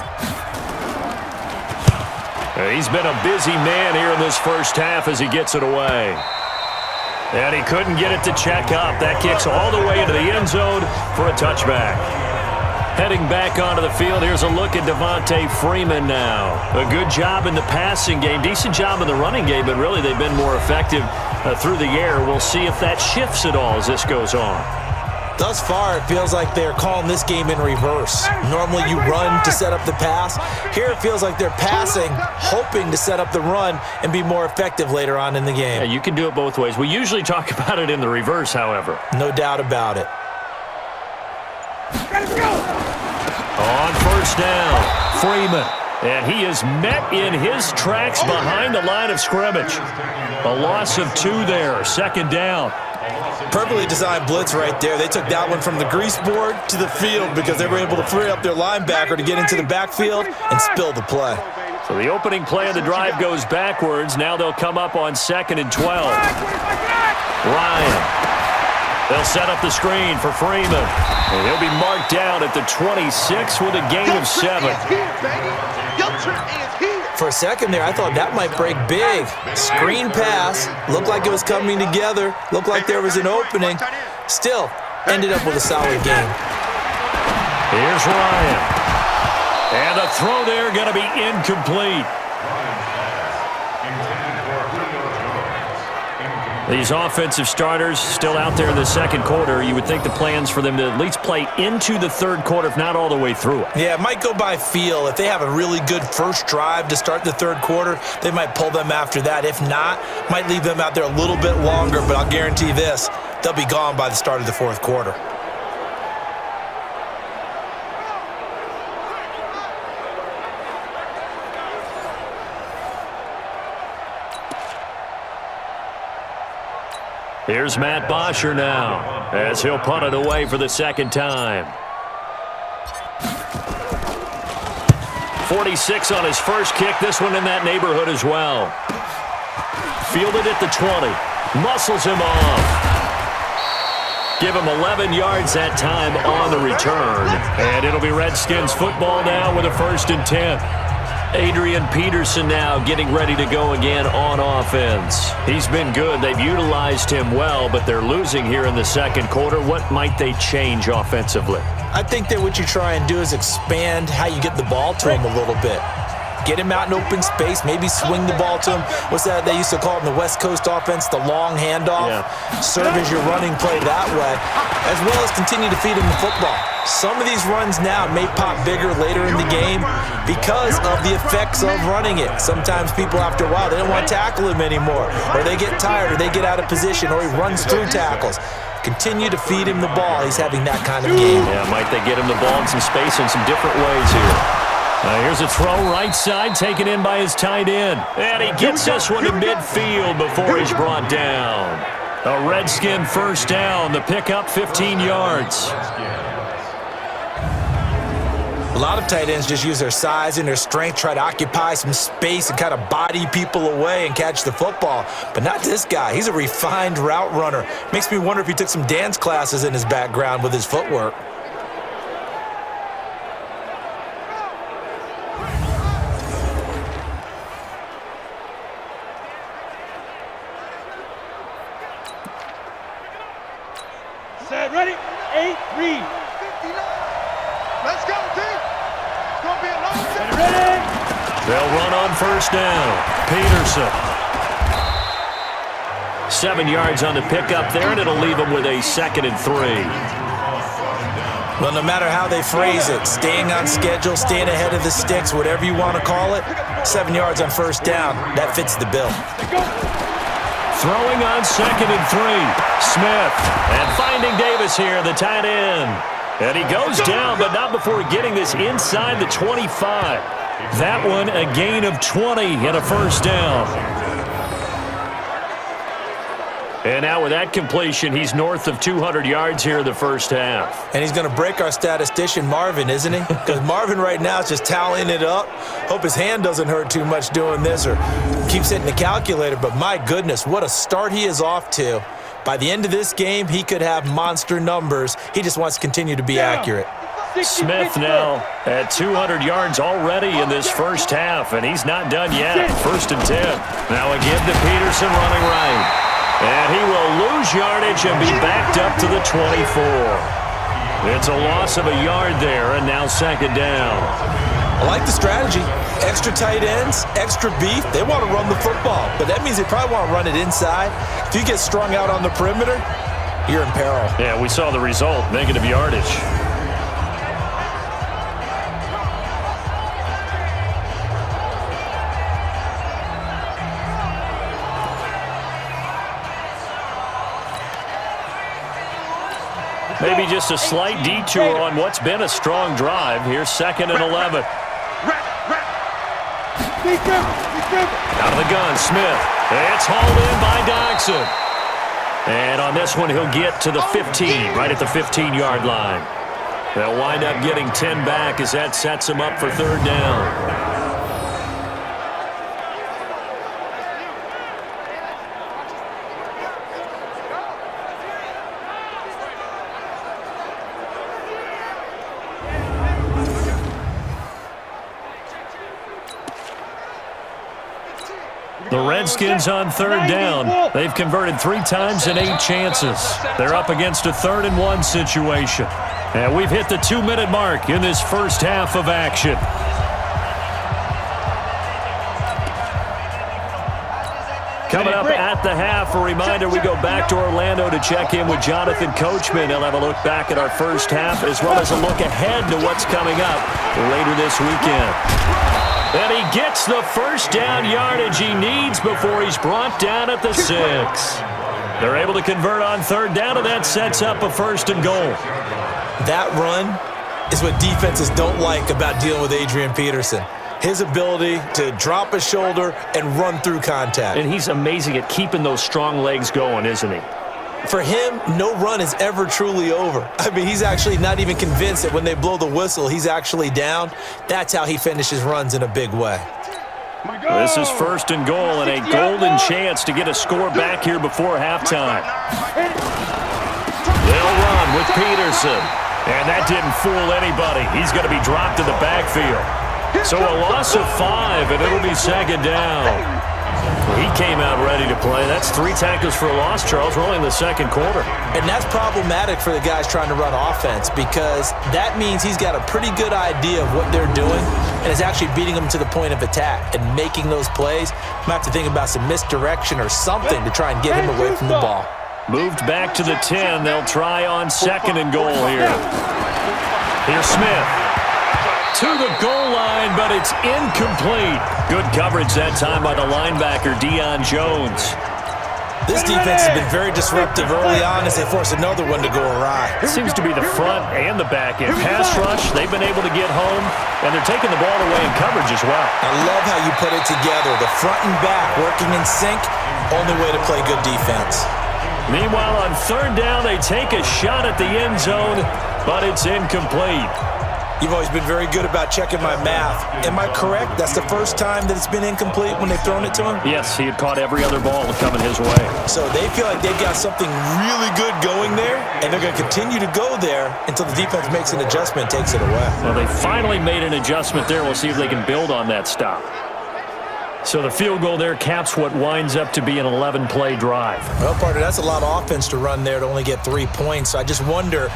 He's been a busy man here in this first half as he gets it away. And he couldn't get it to check up. That kicks all the way into the end zone for a touchback. Heading back onto the field, here's a look at Devontae Freeman now. A good job in the passing game, decent job in the running game, but really they've been more effective through the air. We'll see if that shifts at all as this goes on. Thus far, it feels like they're calling this game in reverse. Normally you run to set up the pass. Here it feels like they're passing, hoping to set up the run and be more effective later on in the game. Yeah, you can do it both ways. We usually talk about it in the reverse, however. No doubt about it. On first down, Freeman. And he is met in his tracks behind the line of scrimmage. A loss of 2 there, 2nd down. Perfectly designed blitz right there. They took that one from the grease board to the field because they were able to free up their linebacker to get into the backfield and spill the play. So the opening play of the drive goes backwards. Now they'll come up on 2nd and 12. Ryan. They'll set up the screen for Freeman. And he'll be marked down at the 26 with a gain of 7. For a second there, I thought that might break big. Screen pass. Looked like it was coming together. Looked like there was an opening. Still, ended up with a solid game. Here's Ryan. And the throw there going to be incomplete. These offensive starters still out there in the second quarter. You would think the plans for them to at least play into the third quarter, if not all the way through it. Yeah, it might go by feel. If they have a really good first drive to start the third quarter, they might pull them after that. If not, might leave them out there a little bit longer, but I'll guarantee this, they'll be gone by the start of the fourth quarter. Here's Matt Bosher now, as he'll punt it away for the second time. 46 on his first kick. This one in that neighborhood as well. Fielded at the 20. Muscles him off. Give him 11 yards that time on the return. And it'll be Redskins football now with a 1st and 10. Adrian Peterson now getting ready to go again on offense. He's been good. They've utilized him well, but they're losing here in the second quarter. What might they change offensively? I think that what you try and do is expand how you get the ball to him a little bit. Get him out in open space, maybe swing the ball to him. What's that they used to call it in the West Coast offense, the long handoff? Yeah. Serve as your running play that way, as well as continue to feed him the football. Some of these runs now may pop bigger later in the game because of the effects of running it. Sometimes people, after a while, they don't want to tackle him anymore, or they get tired, or they get out of position, or he runs through tackles. Continue to feed him the ball. He's having that kind of game. Yeah, might they get him the ball in some space in some different ways here. Here's a throw right side, taken in by his tight end. And he gets this one to midfield before he's brought down. A Redskin first down. The pickup, 15 yards. A lot of tight ends just use their size and their strength, try to occupy some space and kind of body people away and catch the football. But not this guy. He's a refined route runner. Makes me wonder if he took some dance classes in his background with his footwork. Set, ready, 8, read. Let's go, team. It's going to be a long time. Ready? They'll run on first down. Peterson. 7 yards on the pickup there, and it'll leave them with a 2nd and 3. Well, no matter how they phrase it, staying on schedule, staying ahead of the sticks, whatever you want to call it, 7 yards on first down, that fits the bill. Throwing on 2nd and 3. Smith. And finding Davis here, the tight end. And he goes down, but not before getting this inside the 25. That one a gain of 20 and a first down. And now with that completion, he's north of 200 yards here in the first half. And he's going to break our statistician Marvin, isn't he? Because Marvin right now is just tallying it up. Hope his hand doesn't hurt too much doing this or keeps hitting the calculator. But my goodness, what a start he is off to. By the end of this game, he could have monster numbers. He just wants to continue to be accurate. Smith now at 200 yards already in this first half, and he's not done yet. 1st and 10. Now a give to Peterson running right. And he will lose yardage and be backed up to the 24. It's a loss of a yard there, and now 2nd down. I like the strategy. Extra tight ends, extra beef. They want to run the football, but that means they probably want to run it inside. If you get strung out on the perimeter, you're in peril. Yeah, we saw the result, negative yardage. Maybe just a slight detour on what's been a strong drive. Here's 2nd and 11. Out of the gun, Smith. It's hauled in by Dodson. And on this one, he'll get to the 15, right at the 15-yard line. They'll wind up getting 10 back as that sets him up for 3rd down. The Redskins on 3rd down. They've converted 3 times in 8 chances. They're up against a 3rd and 1 situation. And we've hit the 2-minute mark in this first half of action. Coming up at the half, a reminder, we go back to Orlando to check in with Jonathan Coachman. He'll have a look back at our first half as well as a look ahead to what's coming up later this weekend. And he gets the first down yardage he needs before he's brought down at the 6. They're able to convert on third down, and that sets up a 1st and goal. That run is what defenses don't like about dealing with Adrian Peterson. His ability to drop his shoulder and run through contact. And he's amazing at keeping those strong legs going, isn't he? For him, no run is ever truly over. I mean, he's actually not even convinced that when they blow the whistle, he's actually down. That's how he finishes runs in a big way. This is 1st and goal and a golden chance to get a score back here before halftime. They'll run with Peterson. And that didn't fool anybody. He's going to be dropped in the backfield. So a loss of 5, and it'll be 2nd down. He came out ready to play. That's 3 tackles for a loss, Charles. We're only in the 2nd quarter. And that's problematic for the guys trying to run offense because that means he's got a pretty good idea of what they're doing and is actually beating them to the point of attack and making those plays. Might have to think about some misdirection or something to try and get him away from the ball. Moved back to the 10. They'll try on 2nd and goal here. Here's Smith. To the goal line, but it's incomplete. Good coverage that time by the linebacker, Deion Jones. This defense has been very disruptive early on as they force another one to go awry. It seems to be the front and the back end. Pass rush, they've been able to get home, and they're taking the ball away in coverage as well. I love how you put it together. The front and back working in sync, only way to play good defense. Meanwhile, on 3rd down, they take a shot at the end zone, but it's incomplete. You've always been very good about checking my math. Am I correct? That's the first time that it's been incomplete when they've thrown it to him? Yes, he had caught every other ball coming his way. So they feel like they've got something really good going there, and they're going to continue to go there until the defense makes an adjustment and takes it away. Well, they finally made an adjustment there. We'll see if they can build on that stop. So the field goal there caps what winds up to be an 11-play drive. Well, partner, that's a lot of offense to run there to only get 3 points. So I just wonder,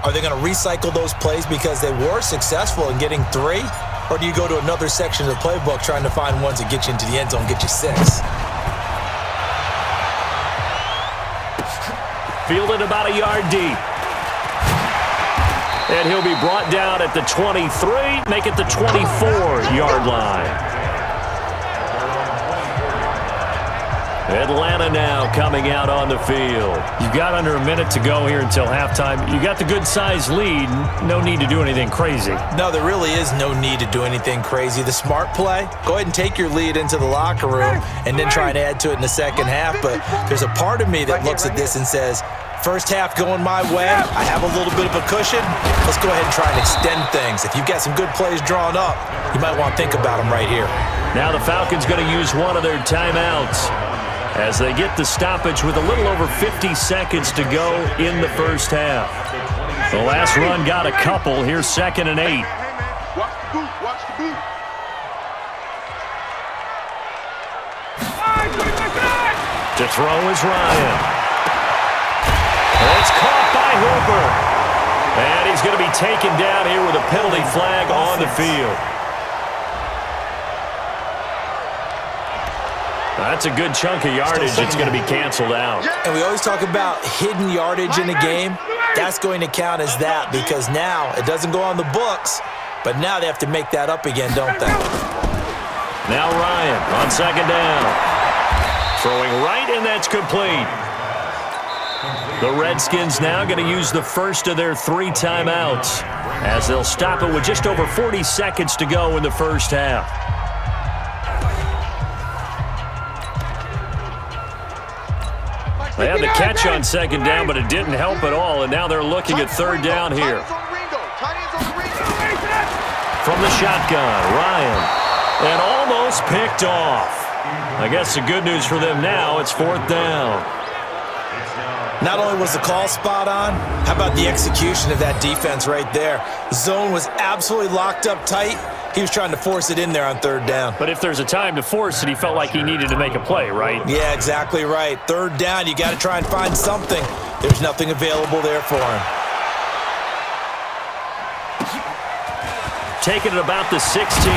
are they going to recycle those plays because they were successful in getting 3? Or do you go to another section of the playbook trying to find ones that get you into the end zone and get you 6? Fielded about a yard deep. And he'll be brought down at the 23, make it the 24-yard line. Atlanta now coming out on the field. You've got under a minute to go here until halftime. You got the good-sized lead. No need to do anything crazy. No, there really is no need to do anything crazy. The smart play, go ahead and take your lead into the locker room and then try and add to it in the 2nd half. But there's a part of me that looks at this and says, first half going my way, I have a little bit of a cushion. Let's go ahead and try and extend things. If you've got some good plays drawn up, you might want to think about them right here. Now the Falcons going to use one of their timeouts as they get the stoppage with a little over 50 seconds to go in the first half. The last run got a couple. Here's 2nd and 8. Watch the boot. Watch the boot. To throw is Ryan. It's caught by Hooper. And he's going to be taken down here with a penalty flag on the field. That's a good chunk of yardage. It's going to be canceled out. And we always talk about hidden yardage in a game. That's going to count as that because now it doesn't go on the books, but now they have to make that up again, don't they? Now Ryan on 2nd down. Throwing right, and that's complete. The Redskins now going to use the first of their 3 timeouts as they'll stop it with just over 40 seconds to go in the first half. They had the catch on 2nd down, but it didn't help at all, and now they're looking at 3rd down here. From the shotgun, Ryan, and almost picked off. I guess the good news for them now, it's 4th down. Not only was the call spot on, how about the execution of that defense right there? Zone was absolutely locked up tight. He was trying to force it in there on 3rd down. But if there's a time to force it, he felt like he needed to make a play, right? Yeah, exactly right. 3rd down, you got to try and find something. There's nothing available there for him. Taking it about the 16.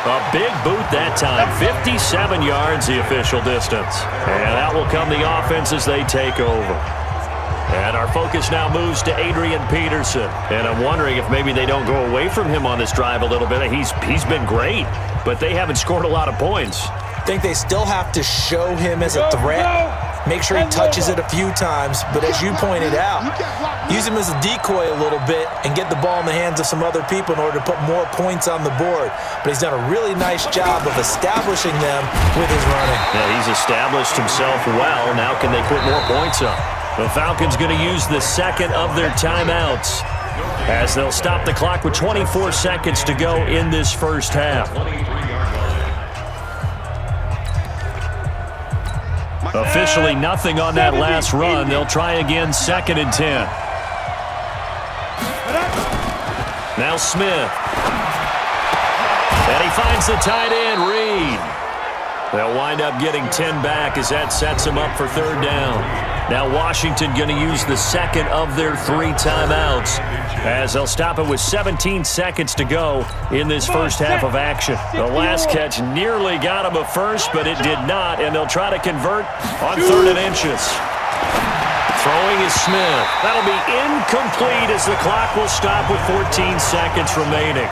A big boot that time. 57 yards the official distance. And that will come the offense as they take over. And our focus now moves to Adrian Peterson. And I'm wondering if maybe they don't go away from him on this drive a little bit. He's been great, but they haven't scored a lot of points. I think they still have to show him as a threat. Make sure he touches it a few times. But as you pointed out, use him as a decoy a little bit and get the ball in the hands of some other people in order to put more points on the board. But he's done a really nice job of establishing them with his running. Yeah, he's established himself well. Now can they put more points up? The Falcons going to use the second of their timeouts as they'll stop the clock with 24 seconds to go in this first half. Officially nothing on that last run. They'll try again, 2nd and 10. Now Smith. And he finds the tight end, Reed. They'll wind up getting 10 back as that sets him up for 3rd down. Now Washington going to use the second of their 3 timeouts as they'll stop it with 17 seconds to go in this first half of action. The last catch nearly got him a first, but it did not, and they'll try to convert on 3rd and inches. Throwing is Smith. That'll be incomplete as the clock will stop with 14 seconds remaining.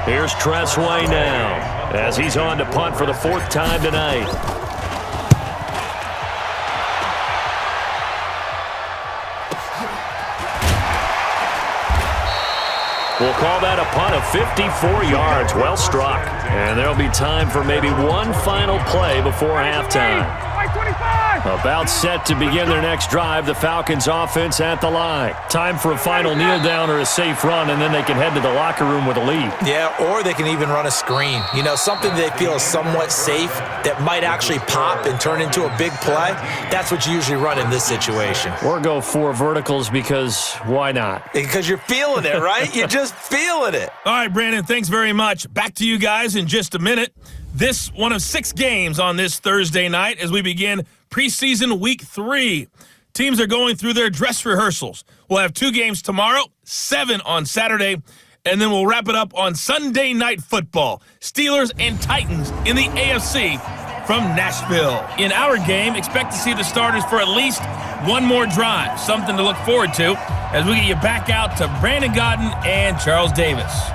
Here's Tressway now as he's on to punt for the 4th time tonight. We'll call that a punt of 54 yards. Well struck. And there'll be time for maybe one final play before halftime. About set to begin their next drive, the Falcons offense at the line. Time for a final kneel down or a safe run, and then they can head to the locker room with a lead. Yeah, or they can even run a screen. You know, something they feel is somewhat safe that might actually pop and turn into a big play. That's what you usually run in this situation. Or go 4 verticals because why not? Because you're feeling it, right? You're just feeling it. All right, Brandon, thanks very much. Back to you guys in just a minute. This one of 6 games on this Thursday night as we begin preseason week 3. Teams are going through their dress rehearsals. We'll have 2 games tomorrow, 7 on Saturday, and then we'll wrap it up on Sunday Night Football. Steelers and Titans in the AFC from Nashville. In our game, expect to see the starters for at least one more drive. Something to look forward to as we get you back out to Brandon Godden and Charles Davis.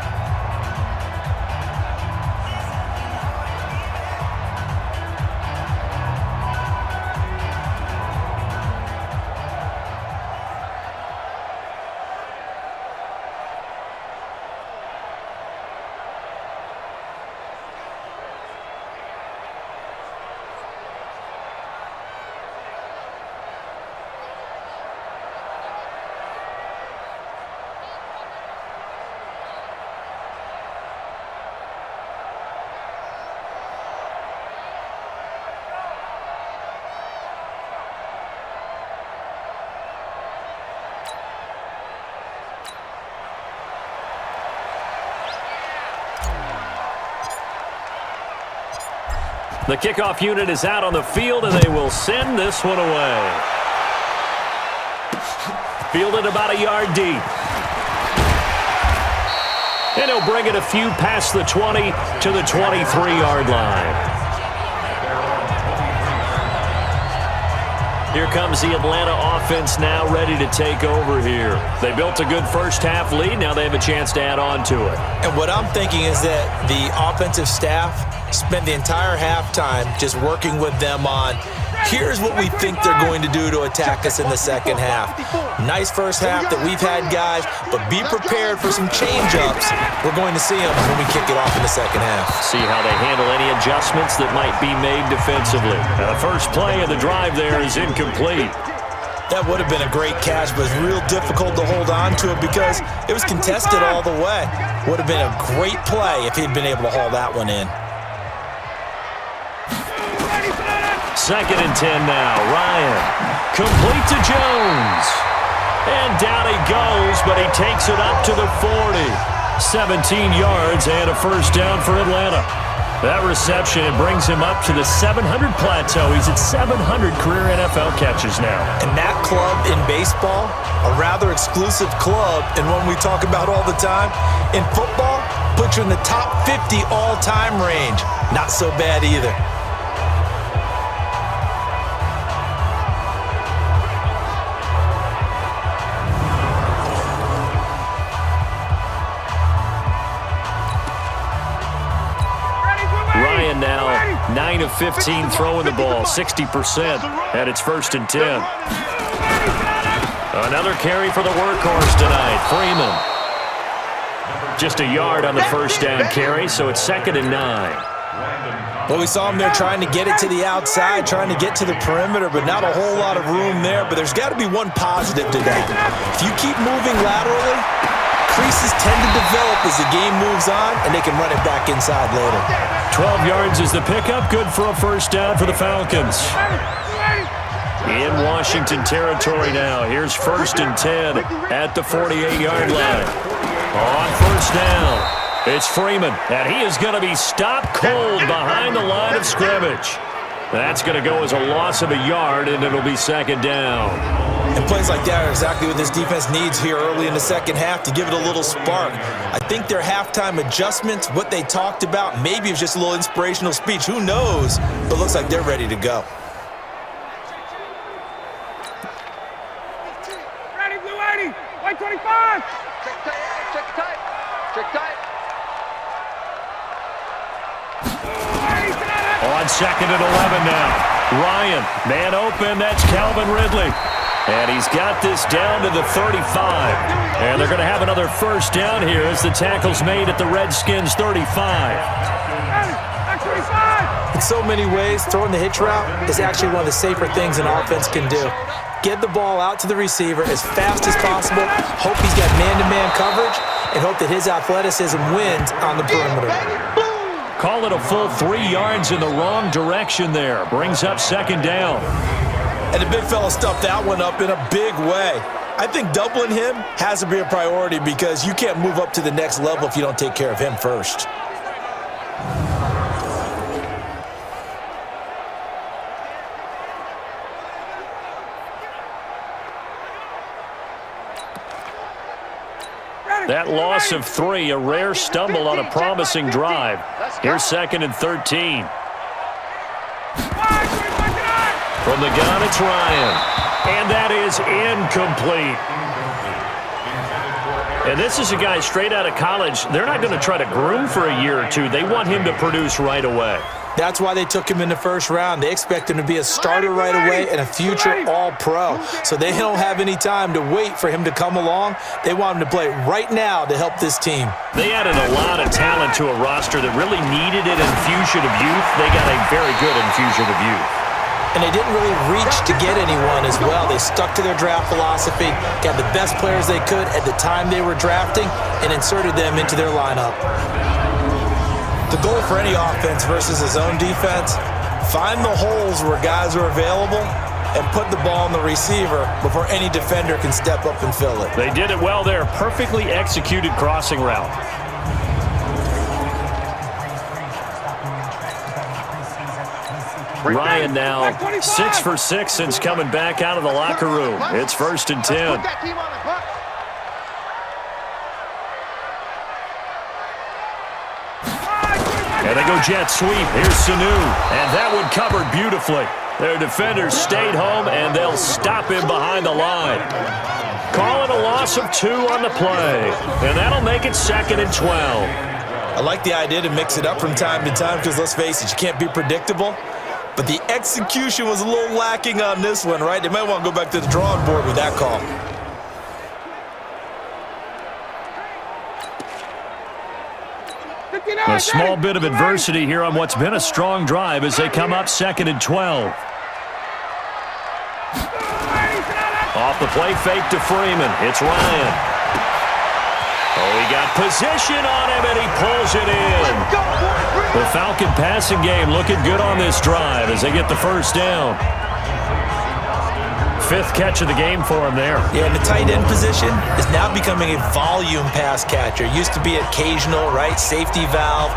The kickoff unit is out on the field, and they will send this one away. Fielded about a yard deep. And he'll bring it a few past the 20 to the 23-yard line. Here comes the Atlanta offense now ready to take over here. They built a good first half lead. Now they have a chance to add on to it. And what I'm thinking is that the offensive staff spent the entire halftime just working with them on, here's what we think they're going to do to attack us in the second half. Nice first half that we've had, guys, but be prepared for some change-ups. We're going to see them when we kick it off in the second half. See how they handle any adjustments that might be made defensively. Now, the first play of the drive there is incomplete. That would have been a great catch, but it's real difficult to hold on to it because it was contested all the way. Would have been a great play if he'd been able to haul that one in. 2nd and 10 now. Ryan. Complete to Jones. And down he goes, but he takes it up to the 40. 17 yards and a first down for Atlanta. That reception, it brings him up to the 700 plateau. He's at 700 career NFL catches now. And that club in baseball, a rather exclusive club, and one we talk about all the time. In football, puts you in the top 50 all-time range. Not so bad either. Ryan now 9 of 15 throwing the ball, 60%, and it's 1st and 10. Another carry for the workhorse tonight, Freeman. Just a yard on the first down carry, so it's 2nd and 9. Well, we saw him there trying to get it to the outside, trying to get to the perimeter, but not a whole lot of room there. But there's got to be one positive to that. If you keep moving laterally, creases tend to develop as the game moves on, and they can run it back inside later. 12 yards is the pickup, good for a first down for the Falcons. In Washington territory now. Here's 1st and 10 at the 48-yard line. On first down, it's Freeman, and he is going to be stopped cold behind the line of scrimmage. That's going to go as a loss of a yard, and it'll be 2nd down. And plays like that are exactly what this defense needs here early in the second half to give it a little spark. I think their halftime adjustments, what they talked about, maybe it's just a little inspirational speech. Who knows? But it looks like they're ready to go. Ready, blue 80, white 25. Check tight. Check tight. On 2nd and 11 now. Ryan, man open, that's Calvin Ridley. And he's got this down to the 35. And they're going to have another first down here as the tackle's made at the Redskins 35. In so many ways, throwing the hitch route is actually one of the safer things an offense can do. Get the ball out to the receiver as fast as possible, hope he's got man-to-man coverage, and hope that his athleticism wins on the perimeter. Call it a full 3 yards in the wrong direction there. Brings up 2nd down. And the big fella stuffed that one up in a big way. I think doubling him has to be a priority because you can't move up to the next level if you don't take care of him first. That loss of 3, a rare stumble on a promising drive. Here's 2nd and 13. From the gun, it's Ryan. And that is incomplete. And this is a guy straight out of college. They're not going to try to groom for a year or two. They want him to produce right away. That's why they took him in the first round. They expect him to be a starter right away and a future all-pro. So they don't have any time to wait for him to come along. They want him to play right now to help this team. They added a lot of talent to a roster that really needed an infusion of youth. They got a very good infusion of youth. And they didn't really reach to get anyone as well. They stuck to their draft philosophy, got the best players they could at the time they were drafting, and inserted them into their lineup. The goal for any offense versus his own defense, find the holes where guys are available and put the ball on the receiver before any defender can step up and fill it. They did it well there. Perfectly executed crossing route. Ryan now 6 for 6 since coming back out of the locker room. It's 1st and 10. And they go jet sweep. Here's Sanu. And that one covered beautifully. Their defenders stayed home, and they'll stop him behind the line. Call it a loss of 2 on the play. And that'll make it 2nd and 12. I like the idea to mix it up from time to time because, let's face it, you can't be predictable. But the execution was a little lacking on this one, right? They might want to go back to the drawing board with that call. A small bit of adversity here on what's been a strong drive as they come up 2nd and 12. Off the play fake to Freeman. It's Ryan. Oh, he got position on him, and he pulls it in. The Falcon passing game looking good on this drive as they get the first down. 5th catch of the game for him there. Yeah, and the tight end position is now becoming a volume pass catcher. Used to be occasional, right? Safety valve.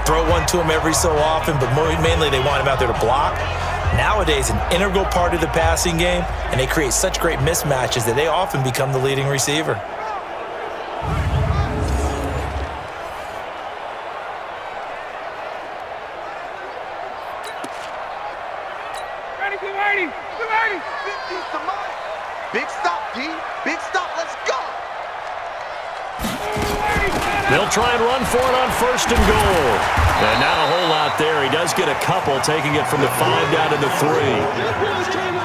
throw one to him every so often, but mainly they want him out there to block. Nowadays, an integral part of the passing game, and they create such great mismatches that they often become the leading receiver. Big stop, D. Big stop. Let's go. They'll try and run for it on 1st and goal. And not a whole lot there. He does get a couple, taking it from the 5 down to the 3.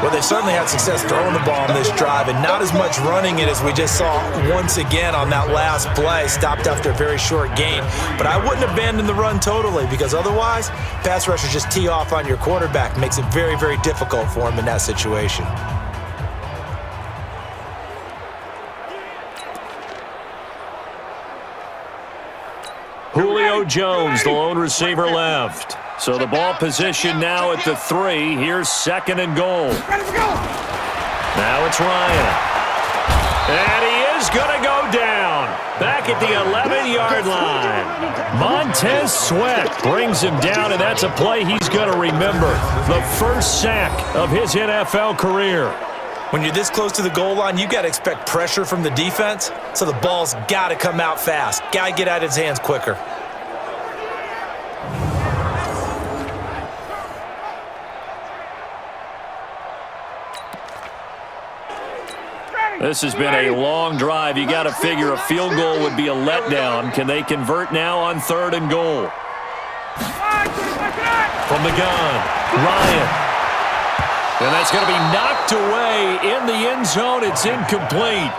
Well, they certainly had success throwing the ball on this drive and not as much running it as we just saw once again on that last play. Stopped after a very short gain. But I wouldn't abandon the run totally, because otherwise, pass rushers just tee off on your quarterback. Makes it very, very difficult for him in that situation. Julio Jones, the lone receiver left. So the ball position now at the 3. Here's 2nd and goal. Now it's Ryan. And he is going to go down. Back at the 11-yard line. Montez Sweat brings him down, and that's a play he's going to remember. The first sack of his NFL career. When you're this close to the goal line, you got to expect pressure from the defense, so the ball's got to come out fast. Got to get out of his hands quicker. This has been a long drive. You got to figure a field goal would be a letdown. Can they convert now on 3rd and goal? From the gun, Ryan. And that's going to be knocked away in the end zone. It's incomplete.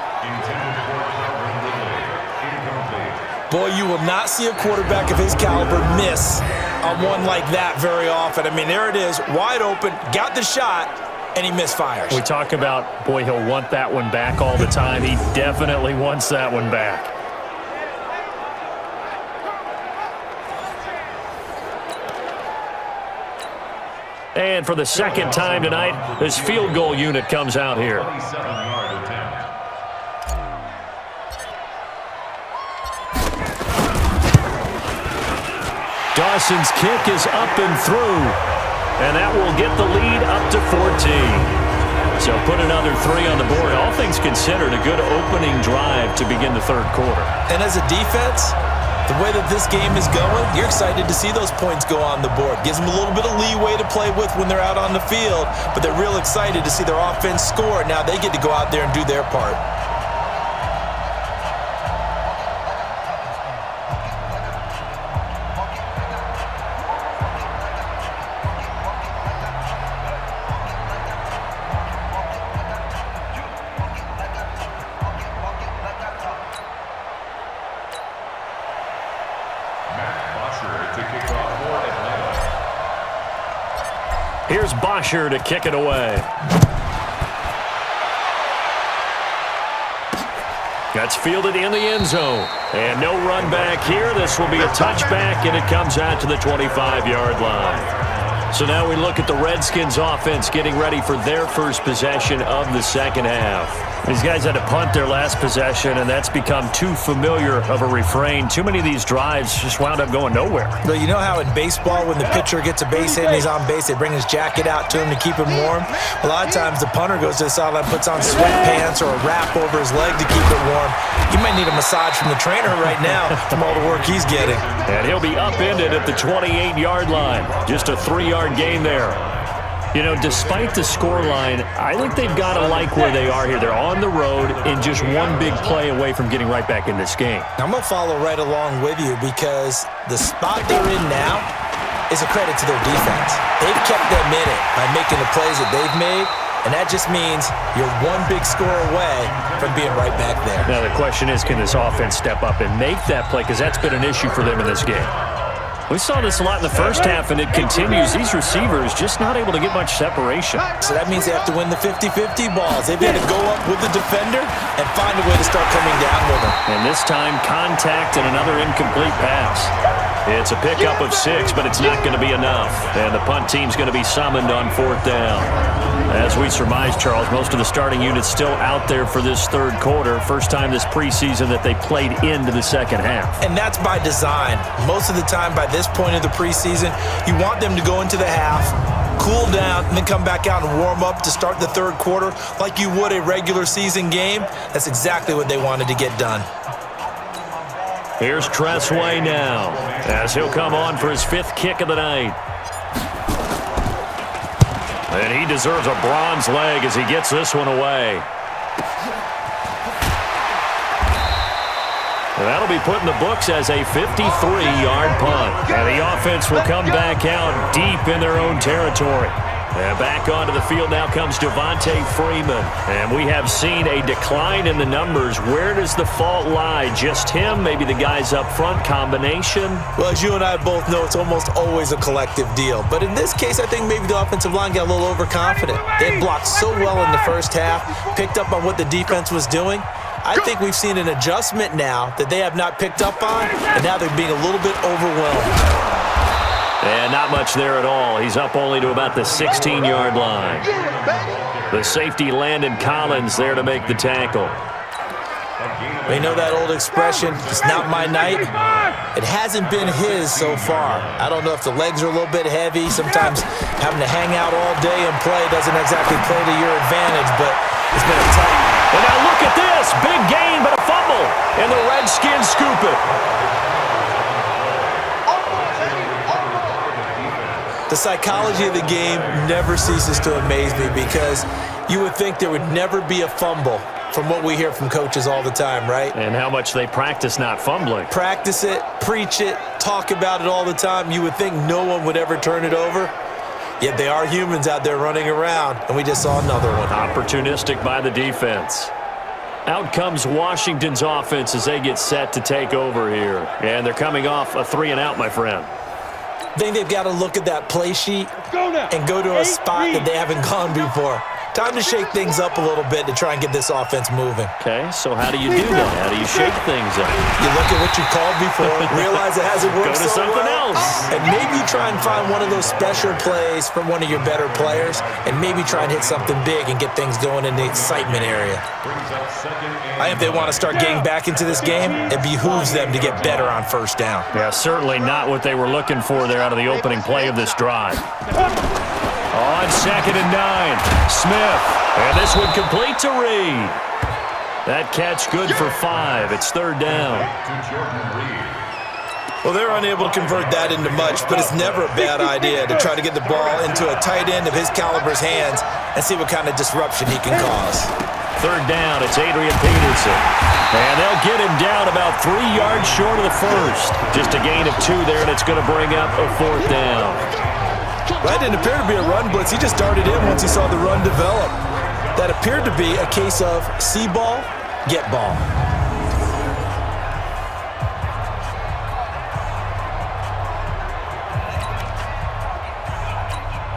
Boy, you will not see a quarterback of his caliber miss on one like that very often. I mean, there it is, wide open, got the shot, and he misfires. We talk about, boy, he'll want that one back all the time. He definitely wants that one back. And for the 2nd time tonight, this field goal unit comes out here. 27-yard attempt. Dawson's kick is up and through. And that will get the lead up to 14. So put another 3 on the board. All things considered, a good opening drive to begin the 3rd quarter. And as a defense, the way that this game is going, you're excited to see those points go on the board. Gives them a little bit of leeway to play with when they're out on the field, but they're real excited to see their offense score. Now they get to go out there and do their part. Here's Bosher to kick it away. That's fielded in the end zone. And no run back here. This will be a touchback, and it comes out to the 25-yard line. So now we look at the Redskins offense getting ready for their first possession of the 2nd half. These guys had to punt their last possession, and that's become too familiar of a refrain. Too many of these drives just wound up going nowhere. But you know how in baseball, when the pitcher gets a base hit and he's on base, they bring his jacket out to him to keep him warm? A lot of times the punter goes to the sideline, puts on sweatpants or a wrap over his leg to keep it warm. He might need a massage from the trainer right now from all the work he's getting. And he'll be upended at the 28-yard line. Just a 3-yard gain there. You know, despite the scoreline, I think they've got to like where they are here. They're on the road and just one big play away from getting right back in this game. I'm going to follow right along with you because the spot they're in now is a credit to their defense. They've kept them in it by making the plays that they've made, and that just means you're one big score away from being right back there. Now the question is, can this offense step up and make that play? Because that's been an issue for them in this game. We saw this a lot in the first half, and it continues. These receivers just not able to get much separation. So that means they have to win the 50-50 balls. They've got to go up with the defender and find a way to start coming down with them. And this time, contact and another incomplete pass. It's a pickup of 6, but it's not going to be enough. And the punt team's going to be summoned on 4th down. As we surmise, Charles, most of the starting unit's still out there for this third quarter. First time this preseason that they played into the second half. And that's by design. Most of the time by this point of the preseason, you want them to go into the half, cool down, and then come back out and warm up to start the third quarter like you would a regular season game. That's exactly what they wanted to get done. Here's Tressway now, as he'll come on for his 5th kick of the night. And he deserves a bronze leg as he gets this one away. And that'll be put in the books as a 53-yard punt. And the offense will come back out deep in their own territory. And back onto the field now comes Devontae Freeman. And we have seen a decline in the numbers. Where does the fault lie? Just him? Maybe the guys up front? Combination? Well, as you and I both know, it's almost always a collective deal. But in this case, I think maybe the offensive line got a little overconfident. They had blocked so well in the first half, picked up on what the defense was doing. I think we've seen an adjustment now that they have not picked up on, and now they're being a little bit overwhelmed. And not much there at all. He's up only to about the 16-yard line. The safety, Landon Collins, there to make the tackle. We know that old expression, it's not my night. It hasn't been his so far. I don't know if the legs are a little bit heavy. Sometimes having to hang out all day and play doesn't exactly play to your advantage, but it's been a tough. And now look at this. Big gain, but a fumble. And the Redskins scoop it. The psychology of the game never ceases to amaze me because you would think there would never be a fumble from what we hear from coaches all the time, right? And how much they practice not fumbling. Practice it, preach it, talk about it all the time. You would think no one would ever turn it over. Yet they are humans out there running around, and we just saw another one. Opportunistic by the defense. Out comes Washington's offense as they get set to take over here. And they're coming off a 3-and-out, my friend. I think they've got to look at that play sheet and go to a spot that they haven't gone before. Time to shake things up a little bit to try and get this offense moving. Okay, so how do you do that? How do you shake things up? You look at what you called before, realize it hasn't worked Go to so something well, else. and maybe try and find one of those special plays from one of your better players, and maybe try and hit something big and get things going in the excitement area. I think if they want to start getting back into this game, it behooves them to get better on first down. Yeah, certainly not what they were looking for there out of the opening play of this drive. On 2nd and 9, Smith. And this one complete to Reed. That catch good for 5. It's 3rd down. Well, they're unable to convert that into much, but it's never a bad idea to try to get the ball into a tight end of his caliber's hands and see what kind of disruption he can cause. 3rd down, it's Adrian Peterson. And they'll get him down about 3 yards short of the first. Just a gain of 2 there, and it's going to bring up a 4th down. That didn't appear to be a run blitz. He just darted in once he saw the run develop. That appeared to be a case of see ball, get ball.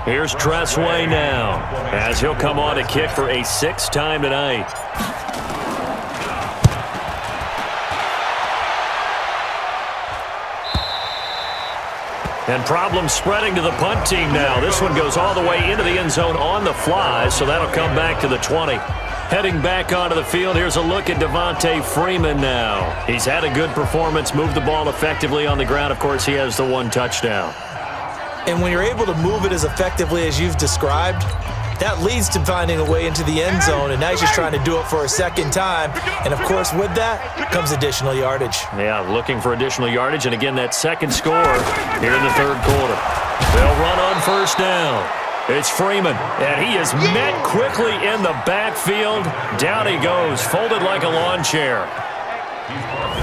Here's Tressway now, as he'll come on to kick for a 6th time tonight. And problems spreading to the punt team now. This one goes all the way into the end zone on the fly, so that'll come back to the 20. Heading back onto the field, here's a look at Devontae Freeman now. He's had a good performance, moved the ball effectively on the ground. Of course, he has the 1 touchdown. And when you're able to move it as effectively as you've described, that leads to finding a way into the end zone, and now he's just trying to do it for a 2nd time. And, of course, with that comes additional yardage. Yeah, looking for additional yardage, and again, that 2nd score here in the 3rd quarter. They'll run on 1st down. It's Freeman, and he is met quickly in the backfield. Down he goes, folded like a lawn chair.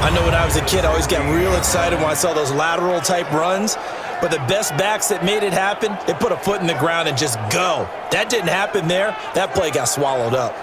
I know when I was a kid, I always got real excited when I saw those lateral-type runs. But the best backs that made it happen, they put a foot in the ground and just go. That didn't happen there. That play got swallowed up.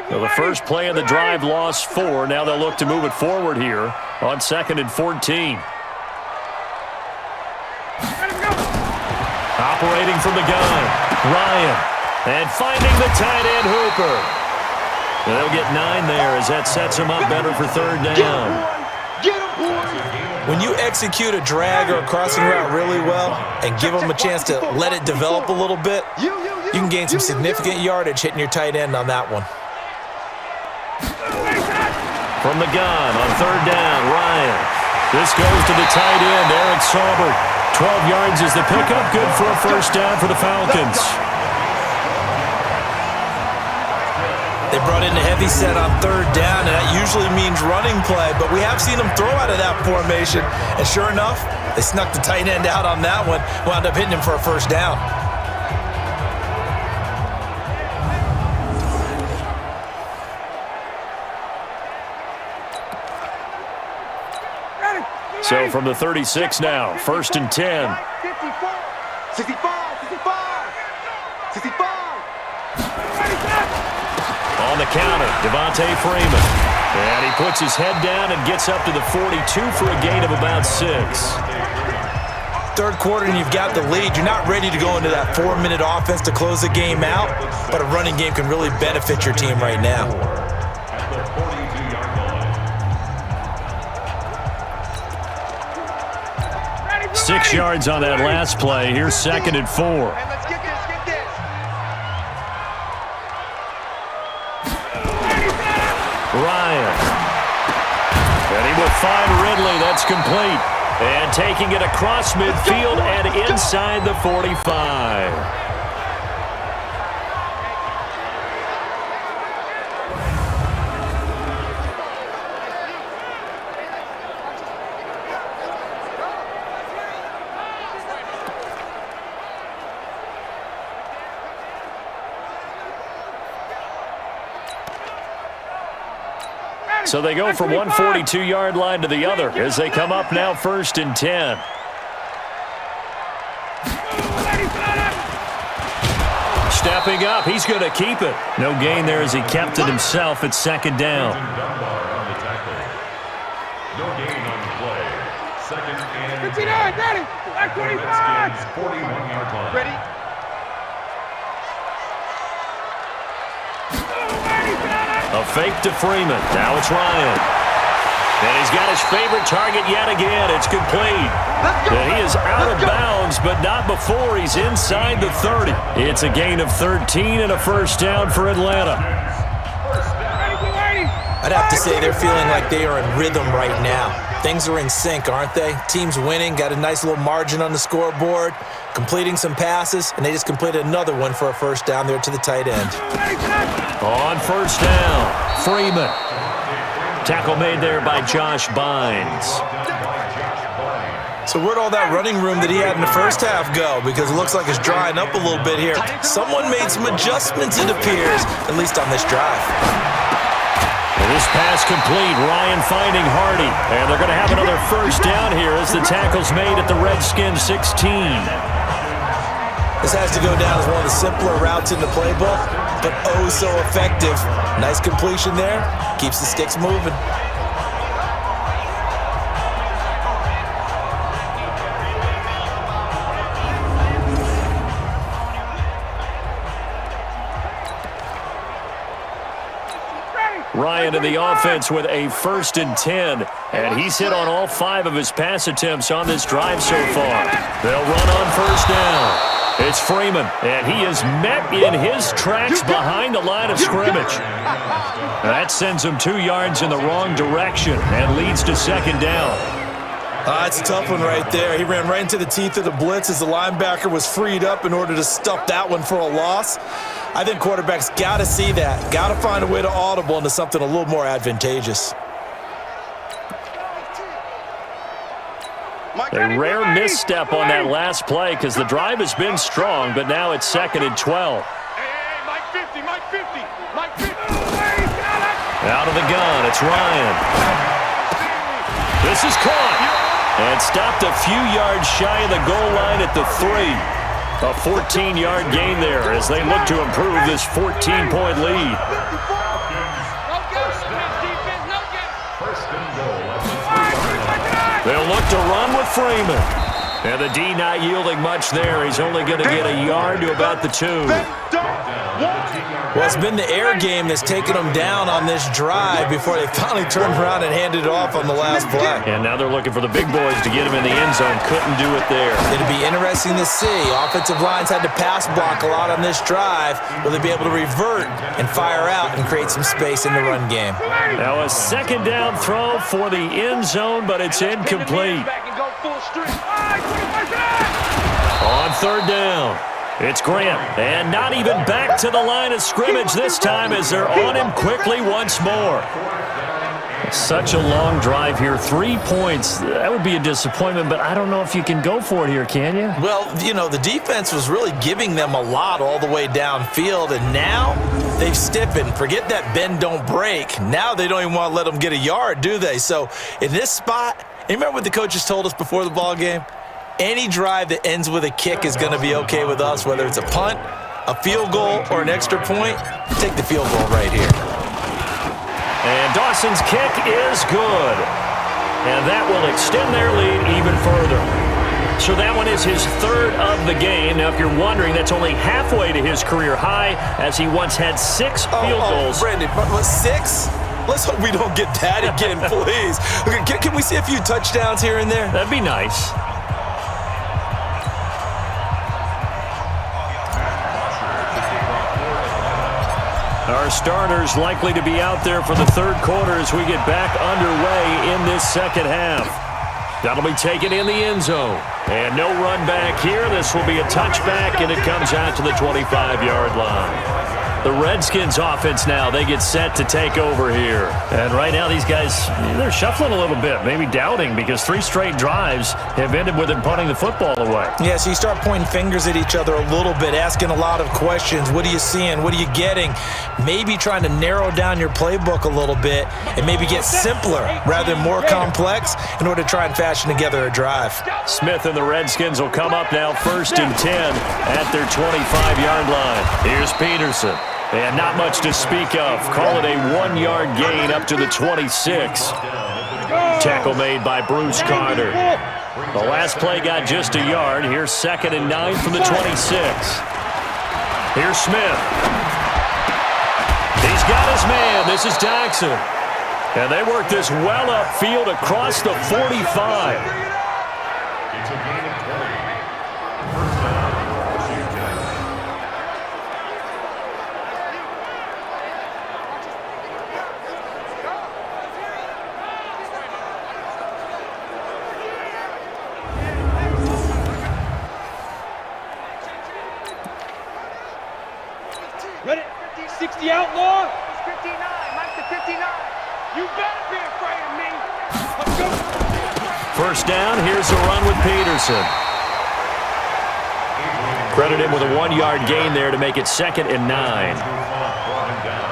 Well, the first play of the drive lost 4. Now they'll look to move it forward here on 2nd and 14. Operating from the gun, Ryan. And finding the tight end, Hooper. And they'll get 9 there as that sets them up better for 3rd down. When you execute a drag or a crossing route really well and give them a chance to let it develop a little bit, you can gain some significant yardage hitting your tight end on that one. From the gun on 3rd down, Ryan. This goes to the tight end, Eric Saubert. 12 yards is the pickup, good for a 1st down for the Falcons. They brought in a heavy set on 3rd down, and that usually means running play, but we have seen them throw out of that formation, and sure enough, they snuck the tight end out on that one, wound up hitting him for a 1st down. So from the 36 now, 1st and 10. 65. On the counter, Devontae Freeman. And he puts his head down and gets up to the 42 for a gain of about 6. 3rd quarter and you've got the lead. You're not ready to go into that 4-minute offense to close the game out, but a running game can really benefit your team right now. At the 42-yard line. 6 yards on that last play. Here's 2nd and 4. Ryan. And he will find Ridley. That's complete. And taking it across midfield and inside the 45. So they go from one 42-yard line to the other as they come up now 1st and 10. Stepping up, he's going to keep it. No gain there as he kept it himself at 2nd down. No gain on the play. 2nd and 59, ready. Back 25. Redskins 41-yard line. Ready. A fake to Freeman. Now it's Ryan. And he's got his favorite target yet again. It's complete. And he is out of bounds, but not before he's inside the 30. It's a gain of 13 and a 1st down for Atlanta. I'd have to say they're feeling like they are in rhythm right now. Things are in sync, aren't they? Team's winning, got a nice little margin on the scoreboard, completing some passes, and they just completed another one for a 1st down there to the tight end. On 1st down, Freeman. Tackle made there by Josh Bynes. So where'd all that running room that he had in the 1st half go? Because it looks like it's drying up a little bit here. Someone made some adjustments, it appears, at least on this drive. And this pass complete, Ryan finding Hardy. And they're going to have another 1st down here as the tackle's made at the Redskins 16. This has to go down as one of the simpler routes in the playbook, but oh so effective. Nice completion there. Keeps the sticks moving. Ryan in the offense with a 1st and 10. And he's hit on all 5 of his pass attempts on this drive so far. They'll run on 1st down. It's Freeman, and he is met in his tracks behind the line of scrimmage. That sends him 2 yards in the wrong direction and leads to 2nd down. It's a tough one right there. He ran right into the teeth of the blitz as the linebacker was freed up in order to stuff that one for a loss. I think quarterbacks got to see that, got to find a way to audible into something a little more advantageous. A rare misstep on that last play because the drive has been strong, but now it's 2nd and 12. Mike 50, Mike 50, Mike 50. Out of the gun, it's Ryan. This is caught and stopped a few yards shy of the goal line at the 3. A 14-yard gain there as they look to improve this 14-point lead. to run with Freeman. And the D not yielding much there. He's only going to get a yard to about the 2. Well, it's been the air game that's taken them down on this drive before they finally turned around and handed it off on the last play. And now they're looking for the big boys to get him in the end zone. Couldn't do it there. It'll be interesting to see. Offensive lines had to pass block a lot on this drive. Will they be able to revert and fire out and create some space in the run game? Now a second down throw for the end zone, but it's incomplete. On third down, it's Grant, and not even back to the line of scrimmage this time as they're on him quickly once more. Such a long drive here. 3 points. That would be a disappointment, but I don't know if you can go for it here, can you? Well, you know, the defense was really giving them a lot all the way downfield, and now they've stiffened. Forget that bend, don't break. Now they don't even want to let them get a yard, do they? So in this spot, you remember what the coaches told us before the ball game? Any drive that ends with a kick is going to be okay with us, whether it's a punt, a field goal, or an extra point. Take the field goal right here. And Dawson's kick is good. And that will extend their lead even further. So that one is his third of the game. Now, if you're wondering, that's only halfway to his career high, as he once had 6 field goals. Brandon, what, 6? Let's hope we don't get that again, please. Okay, can we see a few touchdowns here and there? That'd be nice. Our starters likely to be out there for the third quarter as we get back underway in this second half. That'll be taken in the end zone. And no run back here. This will be a touchback, and it comes out to the 25-yard line. The Redskins offense now, they get set to take over here. And right now these guys, they're shuffling a little bit, maybe doubting, because 3 straight drives have ended with them punting the football away. Yeah, so you start pointing fingers at each other a little bit, asking a lot of questions. What are you seeing? What are you getting? Maybe trying to narrow down your playbook a little bit and maybe get simpler rather than more complex in order to try and fashion together a drive. Smith and the Redskins will come up now 1st and 10 at their 25-yard line. Here's Peterson. And not much to speak of. Call it a 1-yard gain up to the 26. Tackle made by Bruce Carter. The last play got just a yard. Here's 2nd and 9 from the 26. Here's Smith. He's got his man. This is Jackson. And they work this well upfield across the 45. Ready? 60 outlaw. 59, Mike the 59. You better be afraid of me. Let's go. First down, here's a run with Peterson. Credit him with a 1-yard gain there to make it 2nd and 9.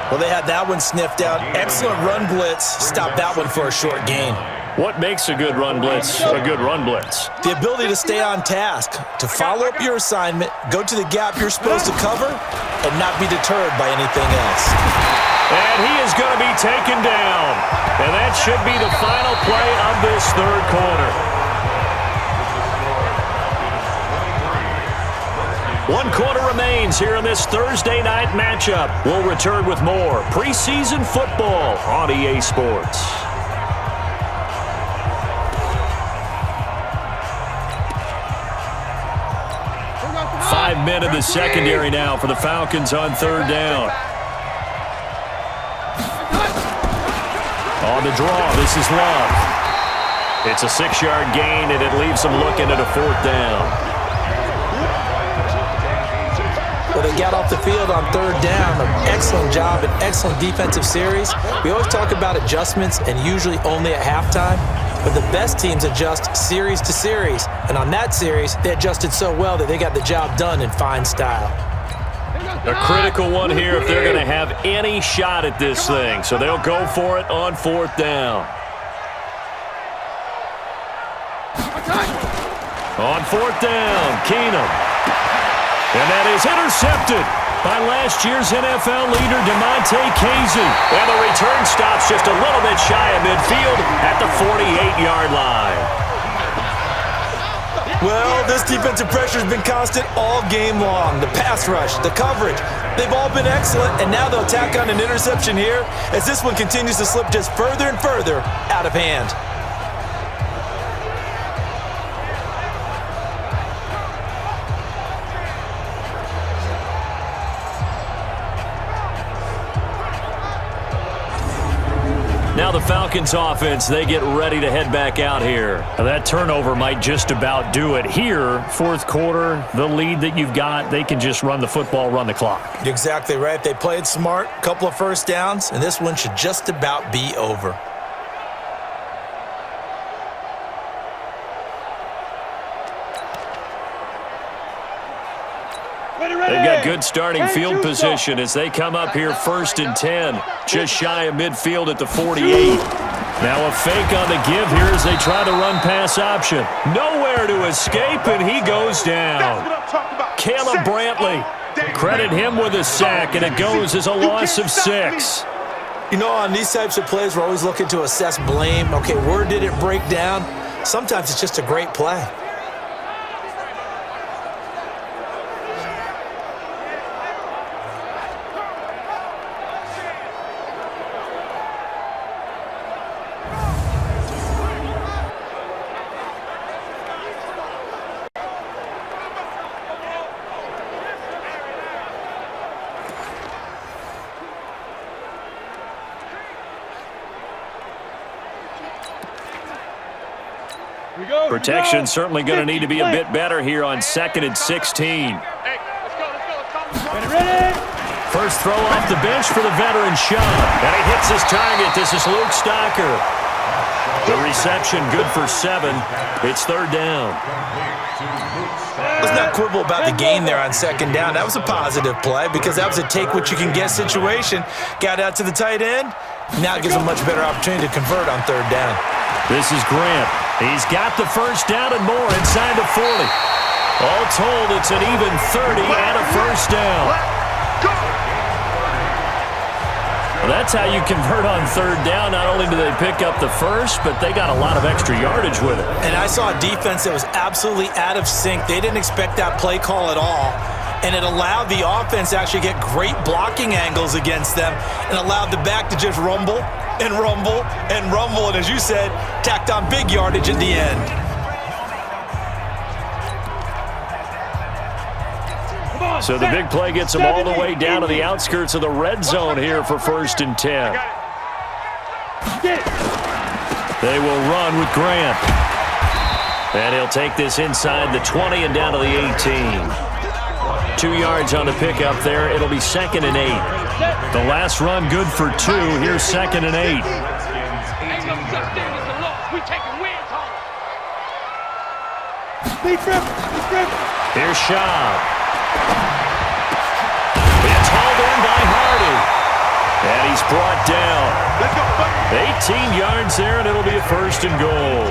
Well, they had that one sniffed out. Excellent run blitz. Stop that one for a short gain. What makes a good run blitz a good run blitz? The ability to stay on task, to follow up your assignment, go to the gap you're supposed to cover, and not be deterred by anything else. And he is going to be taken down. And that should be the final play of this third quarter. 1 quarter remains here in this Thursday night matchup. We'll return with more preseason football on EA Sports. Five men in the secondary now for the Falcons on third down. On the draw, this is Love. It's a 6-yard gain, and it leaves them looking at a 4th down. Well, they got off the field on third down. An excellent job, an excellent defensive series. We always talk about adjustments, and usually only at halftime. But the best teams adjust series to series. And on that series, they adjusted so well that they got the job done in fine style. A critical one here if they're going to have any shot at this thing. So they'll go for it on 4th down. On 4th down, Keenum. And that is intercepted by last year's NFL leader, DeMonte Casey. And the return stops just a little bit shy of midfield at the 48-yard line. Well, this defensive pressure has been constant all game long. The pass rush, the coverage, they've all been excellent, and now they'll tack on an interception here as this one continues to slip just further and further out of hand. Now the Falcons offense, they get ready to head back out here. Now that turnover might just about do it. Here, fourth quarter, the lead that you've got, they can just run the football, run the clock. You're exactly right. They played smart, couple of first downs, and this one should just about be over. They've got good starting field position as they come up here 1st and 10, just shy of midfield at the 48. Now a fake on the give here as they try to run pass option. Nowhere to escape, and he goes down. Caleb Brantley, credit him with a sack, and it goes as a loss of 6. You know, on these types of plays, we're always looking to assess blame. Okay, where did it break down? Sometimes it's just a great play. Protection certainly going to need to be a bit better here on 2nd and 16. First throw off the bench for the veteran Shaw. And he hits his target. This is Luke Stocker. The reception good for 7. It's 3rd down. Let's not quibble about the gain there on 2nd down. That was a positive play because that was a take-what-you-can-get situation. Got out to the tight end. Now it gives them a much better opportunity to convert on 3rd down. This is Grant. He's got the first down and more inside the 40. All told, it's an even 30 and a first down. Well, that's how you convert on 3rd down. Not only do they pick up the first, but they got a lot of extra yardage with it. And I saw a defense that was absolutely out of sync. They didn't expect that play call at all. And it allowed the offense to actually get great blocking angles against them and allowed the back to just rumble and rumble and rumble. And as you said, tacked on big yardage at the end. So the big play gets them all the way down to the outskirts of the red zone here for 1st and 10. They will run with Grant. And he'll take this inside the 20 and down to the 18. 2 yards on the pickup there. It'll be 2nd and 8. The last run good for 2. Here's 2nd and 8. Here's Shaw. It's hauled in by Hardy. And he's brought down. 18 yards there, and it'll be a 1st and goal.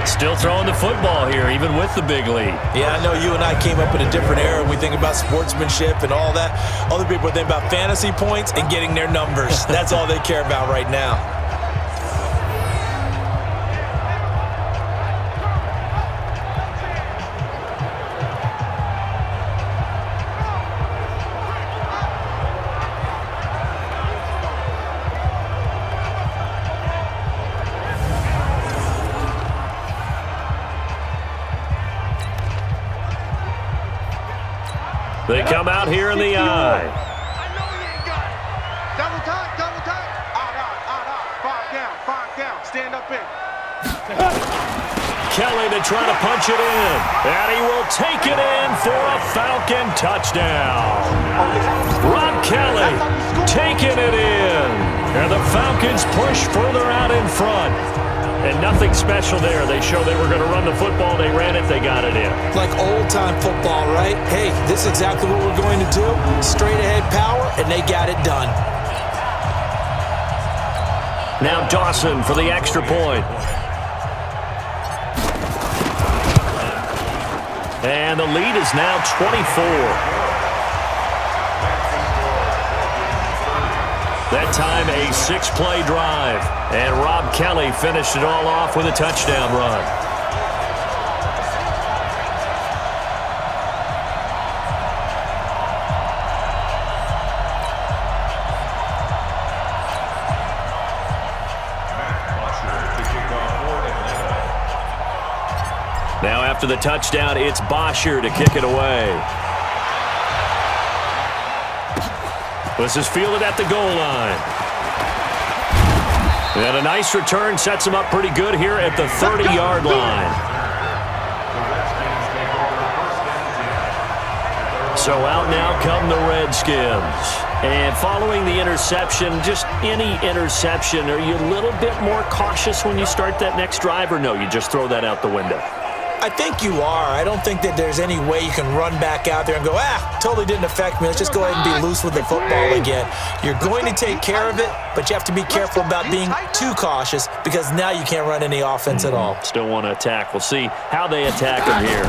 Still throwing the football here, even with the big lead. Yeah, I know you and I came up in a different era. We think about sportsmanship and all that. Other people think about fantasy points and getting their numbers. That's all they care about right now. They come out here in the eye. I know he ain't got it. Double time, double time. Five down. Stand up in. Kelly to try to punch it in. And he will take it in for a Falcon touchdown. Rob Kelly taking it in. And the Falcons push further out in front. And nothing special there. They showed they were going to run the football. They ran it. They got it in. Like old-time football, right? Hey, this is exactly what we're going to do. Straight-ahead power, and they got it done. Now Dawson for the extra point. And the lead is now 24. That time a 6-play drive. And Rob Kelly finished it all off with a touchdown run. after the touchdown, it's Bosher to kick it away. This is fielded at the goal line. And a nice return sets him up pretty good here at the 30-yard line. So out now come the Redskins. And following the interception, just any interception, are you a little bit more cautious when you start that next drive, or no, you just throw that out the window? I think you are. I don't think that there's any way you can run back out there and go, totally didn't affect me. Let's just go ahead and be loose with the football again. You're going to take care of it, but you have to be careful about being too cautious because now you can't run any offense at all. Still want to attack. We'll see how they attack him here.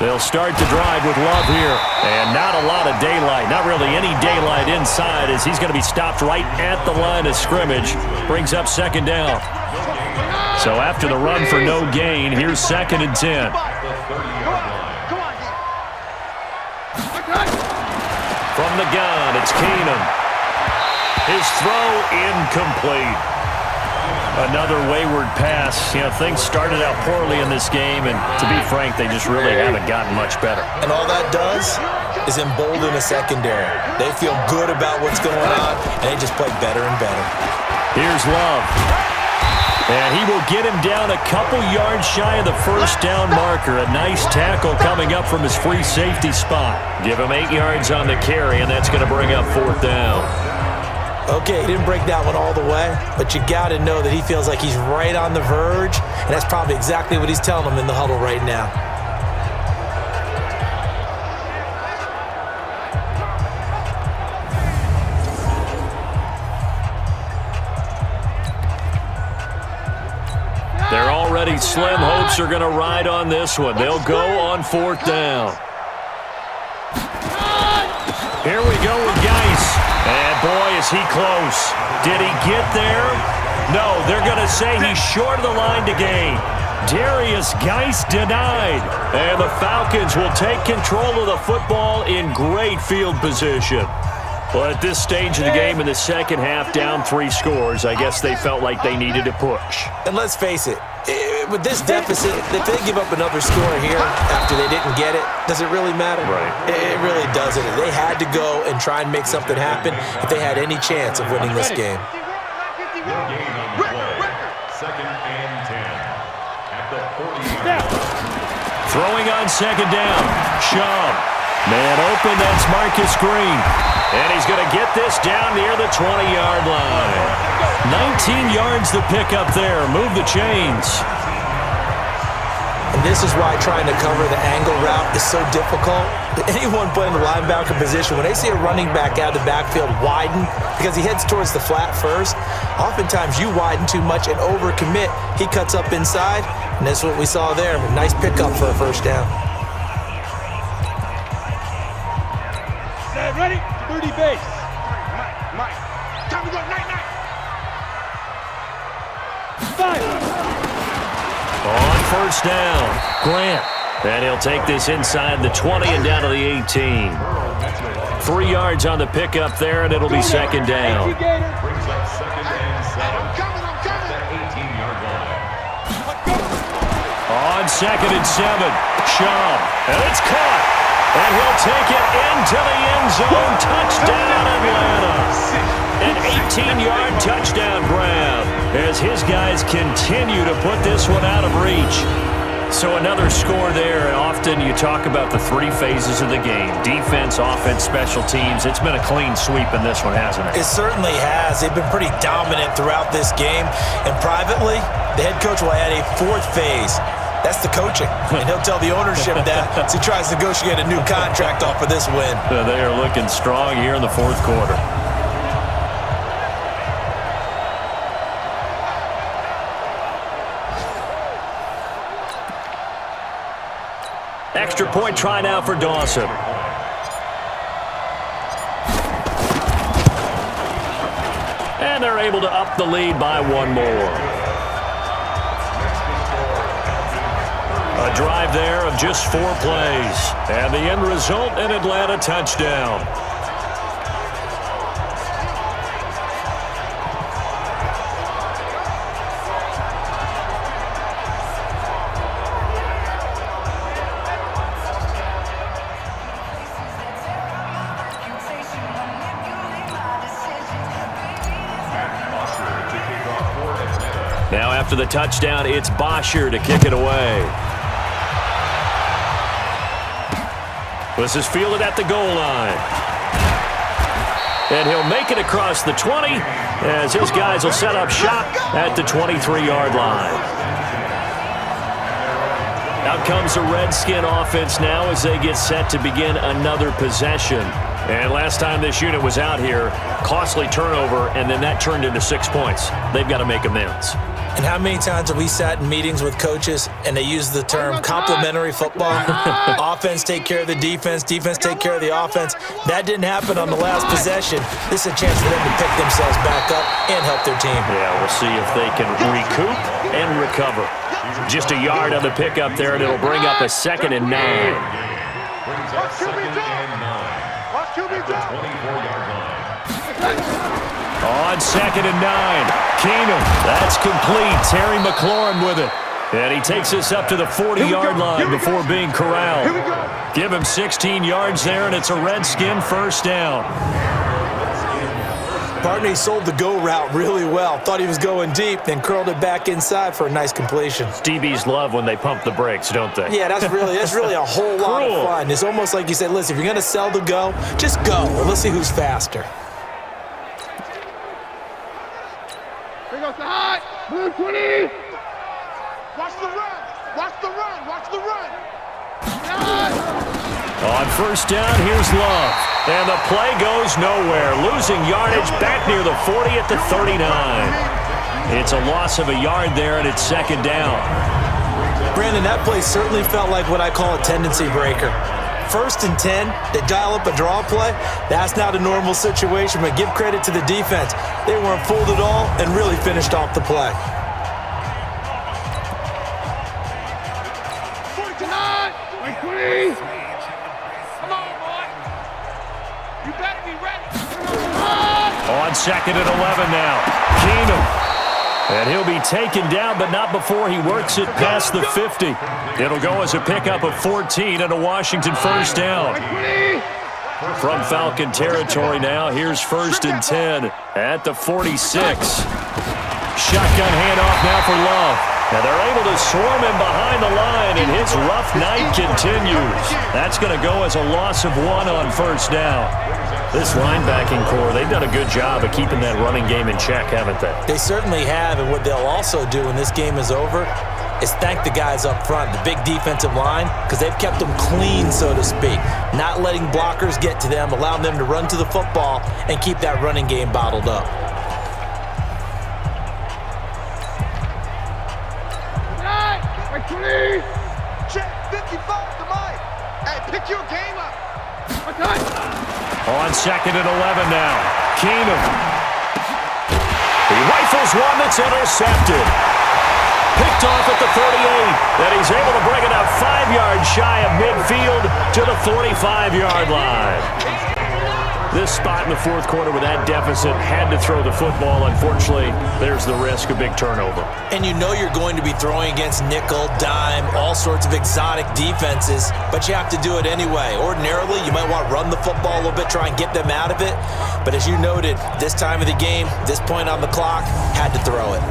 They'll start to drive with Love here. And not a lot of daylight. Not really any daylight inside as he's going to be stopped right at the line of scrimmage. Brings up second down. So after the run for no gain, here's 2nd and 10. From the gun, it's Keenum. His throw incomplete. Another wayward pass. Things started out poorly in this game, and to be frank, they just really haven't gotten much better. And all that does is embolden a secondary. They feel good about what's going on, and they just play better and better. Here's Love. And he will get him down a couple yards shy of the first down marker. A nice tackle coming up from his free safety spot. Give him 8 yards on the carry, and that's going to bring up 4th down. Okay, he didn't break that one all the way, but you got to know that he feels like he's right on the verge, and that's probably exactly what he's telling them in the huddle right now. They're already slim hopes are going to ride on this one. They'll go on 4th down. Here we go with Geis. And boy, is he close. Did he get there? No, they're going to say he's short of the line to gain. Darius Geis denied. And the Falcons will take control of the football in great field position. Well, at this stage of the game in the second half, down 3 scores, I guess they felt like they needed to push. And let's face it, with this deficit, if they give up another score here after they didn't get it, does it really matter? Right. It really doesn't. They had to go and try and make something happen if they had any chance of winning this game. Your game on the play. 2nd and 10. At the 40-yard line. Throwing on 2nd down. Chubb. Man open, that's Marcus Green. And he's going to get this down near the 20-yard line. 19 yards to pick up there. Move the chains. And this is why trying to cover the angle route is so difficult. Anyone playing the linebacker position, when they see a running back out of the backfield widen because he heads towards the flat first, oftentimes you widen too much and overcommit. He cuts up inside, and that's what we saw there. Nice pickup for a first down. Ready? 30 base. Mike. Time to go. Night. 5. On 1st down, Grant. And he'll take this inside the 20 and down to the 18. 3 yards on the pickup there, and it'll be 2nd down. Brings up 2nd and 7. I'm coming. That 18-yard line. On 2nd and 7, Chubb. And it's caught. And he'll take it into the end zone. Touchdown, Atlanta. An 18-yard touchdown grab as his guys continue to put this one out of reach. So another score there, and often you talk about the 3 phases of the game. Defense, offense, special teams. It's been a clean sweep in this one, hasn't it? It certainly has. They've been pretty dominant throughout this game. And privately, the head coach will add a 4th phase. That's the coaching. And he'll tell the ownership that as he tries to negotiate a new contract off of this win. They are looking strong here in the 4th quarter. Extra point try now for Dawson. And they're able to up the lead by 1 more. A drive there of just 4 plays. And the end result, an Atlanta touchdown. after the touchdown, it's Bosher to kick it away. This is fielded at the goal line. And he'll make it across the 20 as his guys will set up shop at the 23-yard line. Out comes the Redskin offense now as they get set to begin another possession. And last time this unit was out here, costly turnover, and then that turned into 6 points. They've got to make amends. And how many times have we sat in meetings with coaches and they use the term complementary football? Offense take care of the defense, defense take care of the offense. That didn't happen on the last possession. This is a chance for them to pick themselves back up and help their team. Yeah, we'll see if they can recoup and recover. Just a yard on the pickup there, and it'll bring up a 2nd and 9. Brings up 2nd and 9. At the 24-yard line. On 2nd and 9, Keenum, that's complete. Terry McLaurin with it. And he takes us up to the 40-yard line before being corralled. Give him 16 yards there, and it's a Redskin first down. Barney sold the go route really well. Thought he was going deep, then curled it back inside for a nice completion. DBs love when they pump the brakes, don't they? Yeah, that's really a whole lot of fun. It's almost like you said, listen, if you're going to sell the go, just go. Let's see who's faster. Blue 20! Watch the run! Watch the run! Watch the run! On first down, here's Love. And the play goes nowhere. Losing yardage back near the 40 at the 39. It's a loss of a yard there, and it's 2nd down. Brandon, that play certainly felt like what I call a tendency breaker. 1st and 10, they dial up a draw play. That's not a normal situation, but give credit to the defense. They weren't fooled at all and really finished off the play. Come on, boy. You better be ready. On 2nd and 11 now, Keenum. And he'll be taken down, but not before he works it past the 50. It'll go as a pickup of 14 and a Washington first down. From Falcon territory now, here's 1st and 10 at the 46. Shotgun handoff now for Love. And they're able to swarm him behind the line, and his rough night continues. That's going to go as a loss of 1 on first down. This linebacking core, they've done a good job of keeping that running game in check, haven't they? They certainly have, and what they'll also do when this game is over is thank the guys up front, the big defensive line, because they've kept them clean, so to speak. Not letting blockers get to them, allowing them to run to the football and keep that running game bottled up. Check 55 to Mike. Hey, pick your game up. On 2nd and 11 now, Keenum. He rifles one that's intercepted. Picked off at the 38, and he's able to bring it up 5 yards shy of midfield to the 45-yard line. This spot in the 4th quarter with that deficit, had to throw the football. Unfortunately, there's the risk of big turnover. And you know you're going to be throwing against nickel, dime, all sorts of exotic defenses, but you have to do it anyway. Ordinarily, you might want to run the football a little bit, try and get them out of it. But as you noted, this time of the game, this point on the clock, had to throw it.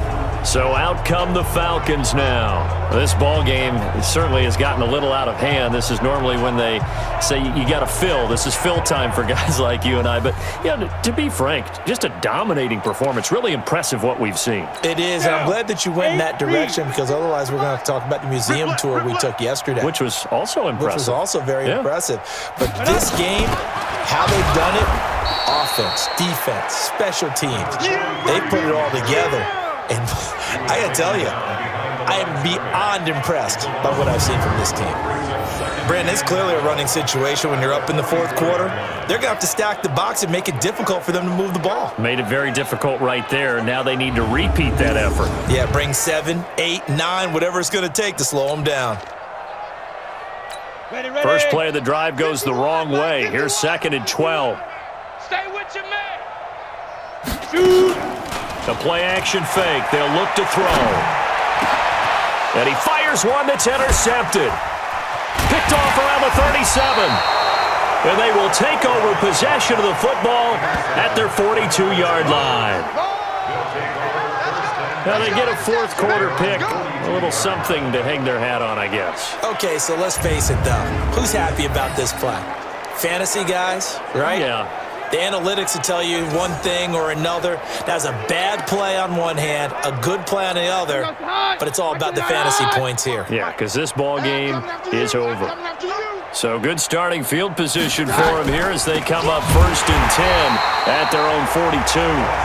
So out come the Falcons now. This ball game certainly has gotten a little out of hand. This is normally when they say you got to fill. This is fill time for guys like you and I. But, yeah, to be frank, just a dominating performance. Really impressive what we've seen. It is, and I'm glad that you went in that direction because otherwise we're going to talk about the museum tour we took yesterday. Which was also impressive. Which was also very impressive. But this game, how they've done it, offense, defense, special teams, they put it all together. And I got to tell you, I am beyond impressed by what I've seen from this team. Brandon, it's clearly a running situation when you're up in the 4th quarter. They're going to have to stack the box and make it difficult for them to move the ball. Made it very difficult right there. Now they need to repeat that effort. Yeah, bring 7, 8, 9, whatever it's going to take to slow them down. Ready. First play of the drive goes the wrong way. Here's 2nd and 12. Stay with your man. Shoot. The play-action fake. They'll look to throw. And he fires one that's intercepted. Picked off around the 37. And they will take over possession of the football at their 42-yard line. Now they get a fourth quarter pick. A little something to hang their hat on, I guess. Okay, so let's face it, though. Who's happy about this play? Fantasy guys, right? Yeah. The analytics will tell you one thing or another. That's a bad play on one hand, a good play on the other, but it's all about the fantasy points here. Yeah, because this ball game is over. So good starting field position for him here as they come up 1st and 10 at their own 42.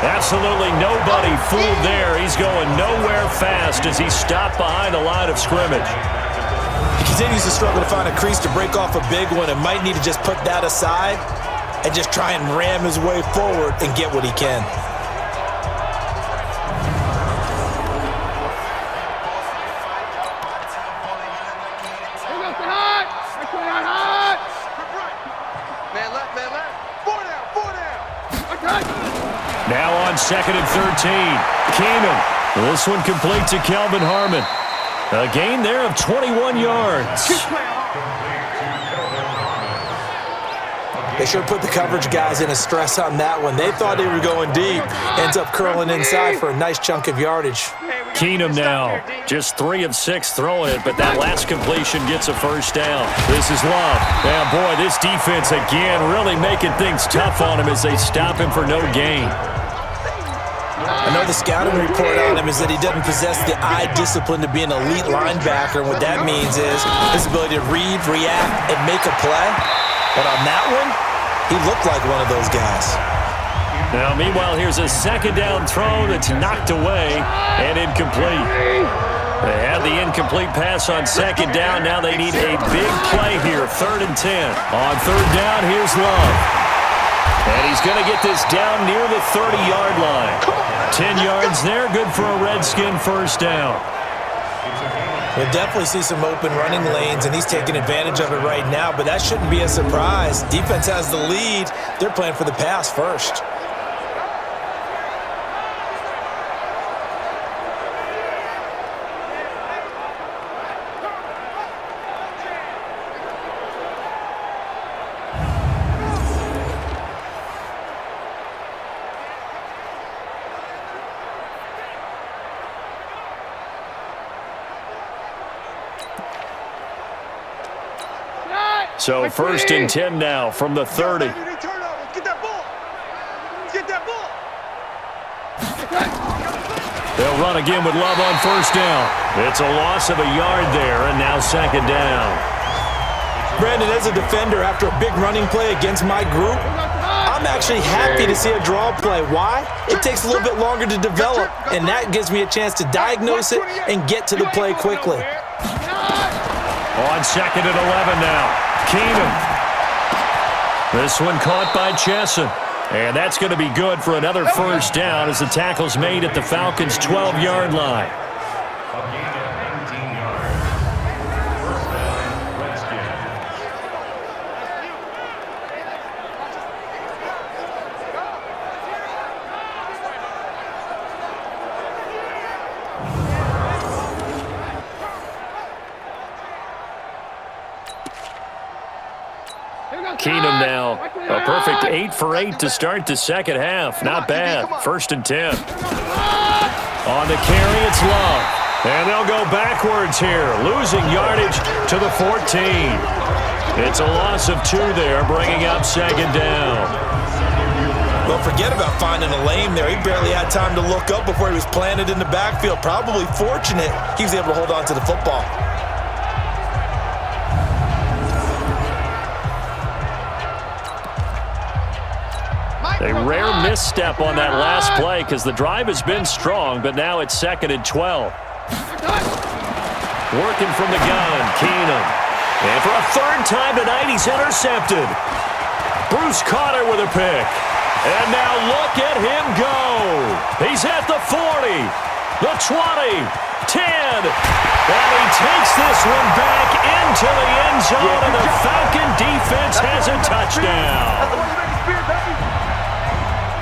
Absolutely nobody fooled there. He's going nowhere fast as he's stopped behind the line of scrimmage. He continues to struggle to find a crease to break off a big one and might need to just put that aside and just try and ram his way forward and get what he can. Now on 2nd and 13. Keenum. This one complete to Kelvin Harmon. A gain there of 21 yards. They sure put the coverage guys in a stress on that one. They thought they were going deep. Ends up curling inside for a nice chunk of yardage. Keenum now, just 3 of 6 throwing it, but that last completion gets a first down. This is Love. Yeah, boy, this defense again really making things tough on him as they stop him for no gain. I know the scouting report on him is that he doesn't possess the eye discipline to be an elite linebacker. And what that means is his ability to read, react, and make a play. But on that one, he looked like one of those guys. Now, meanwhile, here's a 2nd down throw that's knocked away and incomplete. They had the incomplete pass on 2nd down. Now they need a big play here, 3rd and 10. On 3rd down, here's Love. And he's going to get this down near the 30-yard line. 10 yards there, good for a Redskin first down. We'll definitely see some open running lanes, and he's taking advantage of it right now, but that shouldn't be a surprise. Defense has the lead. They're playing for the pass first. So 1st and 10 now from the 30. Get that ball. Get that ball. They'll run again with Love on 1st down. It's a loss of a yard there, and now 2nd down. Brandon, as a defender, after a big running play against my group, I'm actually happy to see a draw play. Why? It takes a little bit longer to develop, and that gives me a chance to diagnose it and get to the play quickly. On 2nd and 11 now. Keenum. This one caught by Chesson. And that's going to be good for another first down as the tackle's made at the Falcons' 12-yard line. A gain of 19 yards. First down, Redskins. Keenum now, a perfect 8 for 8 to start the second half. Not bad. 1st and 10. On the carry, it's Love. And they'll go backwards here, losing yardage to the 14. It's a loss of 2 there, bringing up 2nd down. Well, forget about finding a lane there. He barely had time to look up before he was planted in the backfield. Probably fortunate he was able to hold on to the football. A rare misstep on that last play because the drive has been strong, but now it's 2nd and 12. Working from the gun, Keenum. And for a 3rd time tonight, he's intercepted. Bruce Cotter with a pick. And now look at him go. He's at the 40, the 20, 10. And he takes this one back into the end zone, and the Falcon defense has a touchdown.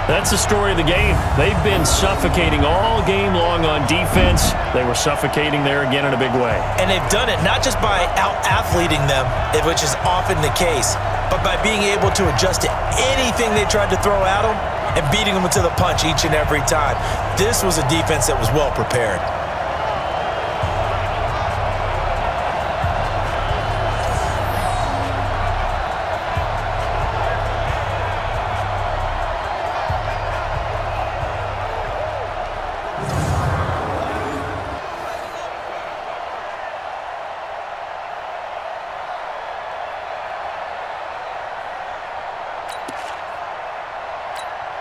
That's the story of the game. They've been suffocating all game long on defense. They were suffocating there again in a big way. And they've done it not just by out-athleting them, which is often the case, but by being able to adjust to anything they tried to throw at them and beating them to the punch each and every time. This was a defense that was well prepared.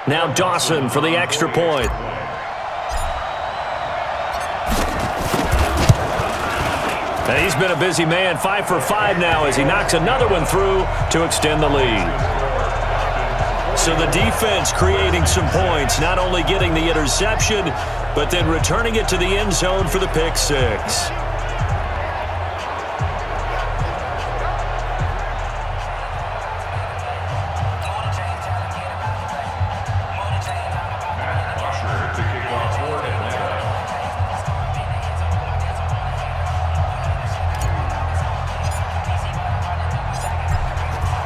Now Dawson for the extra point. And he's been a busy man, 5 for 5 now as he knocks another one through to extend the lead. So the defense creating some points, not only getting the interception, but then returning it to the end zone for the pick six.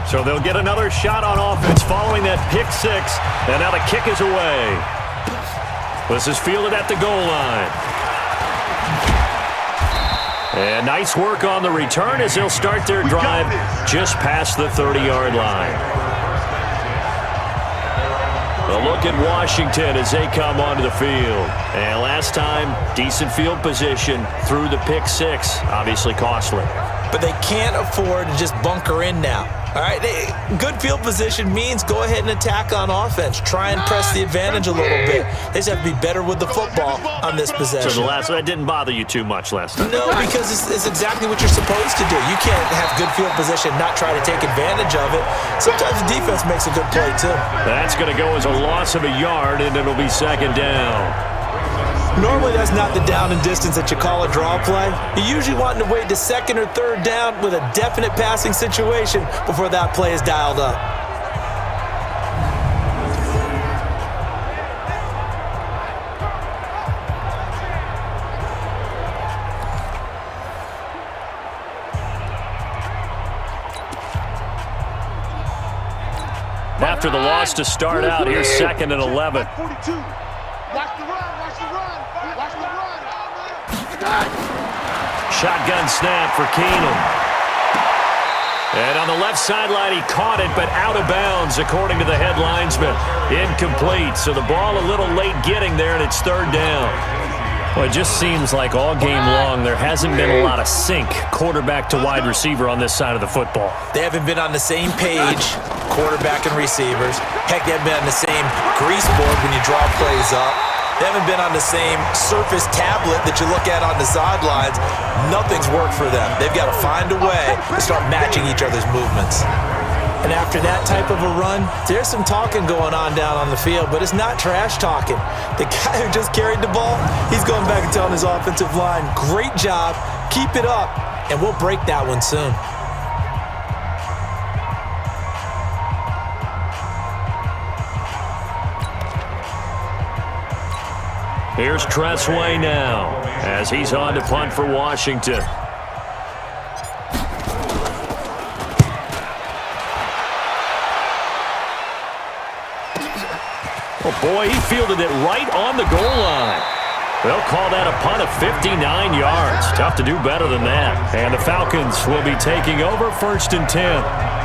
So they'll get another shot on offense following that pick six, and now the kick is away. This is fielded at the goal line. And nice work on the return as they'll start their drive just past the 30-yard line. A look at Washington as they come onto the field. And last time, decent field position through the pick six, obviously costly. But they can't afford to just bunker in now. All right, good field position means go ahead and attack on offense. Try and press the advantage a little bit. They just have to be better with the football on this possession. So that didn't bother you too much last time? No, because it's exactly what you're supposed to do. You can't have good field position, not try to take advantage of it. Sometimes the defense makes a good play, too. That's going to go as a loss of a yard, and it'll be second down. Normally, that's not the down and distance that you call a draw play. You're usually wanting to wait to second or third down with a definite passing situation before that play is dialed up. After the loss to start out, here's second and 11. Shotgun snap for Keenum. And on the left sideline, he caught it, but out of bounds, according to the head linesman. Incomplete, so the ball a little late getting there, and it's third down. Well, it just seems like all game long there hasn't been a lot of sync quarterback to wide receiver on this side of the football. They haven't been on the same page, quarterback and receivers. Heck, they haven't been on the same grease board when you draw plays up. They haven't been on the same surface tablet that you look at on the sidelines. Nothing's worked for them. They've got to find a way to start matching each other's movements. And after that type of a run, there's some talking going on down on the field, but it's not trash talking. The guy who just carried the ball, he's going back and telling his offensive line, great job, keep it up, and we'll break that one soon. Here's Tressway now as he's on to punt for Washington. Oh, boy, he fielded it right on the goal line. They'll call that a punt of 59 yards. Tough to do better than that. And the Falcons will be taking over 1st and 10.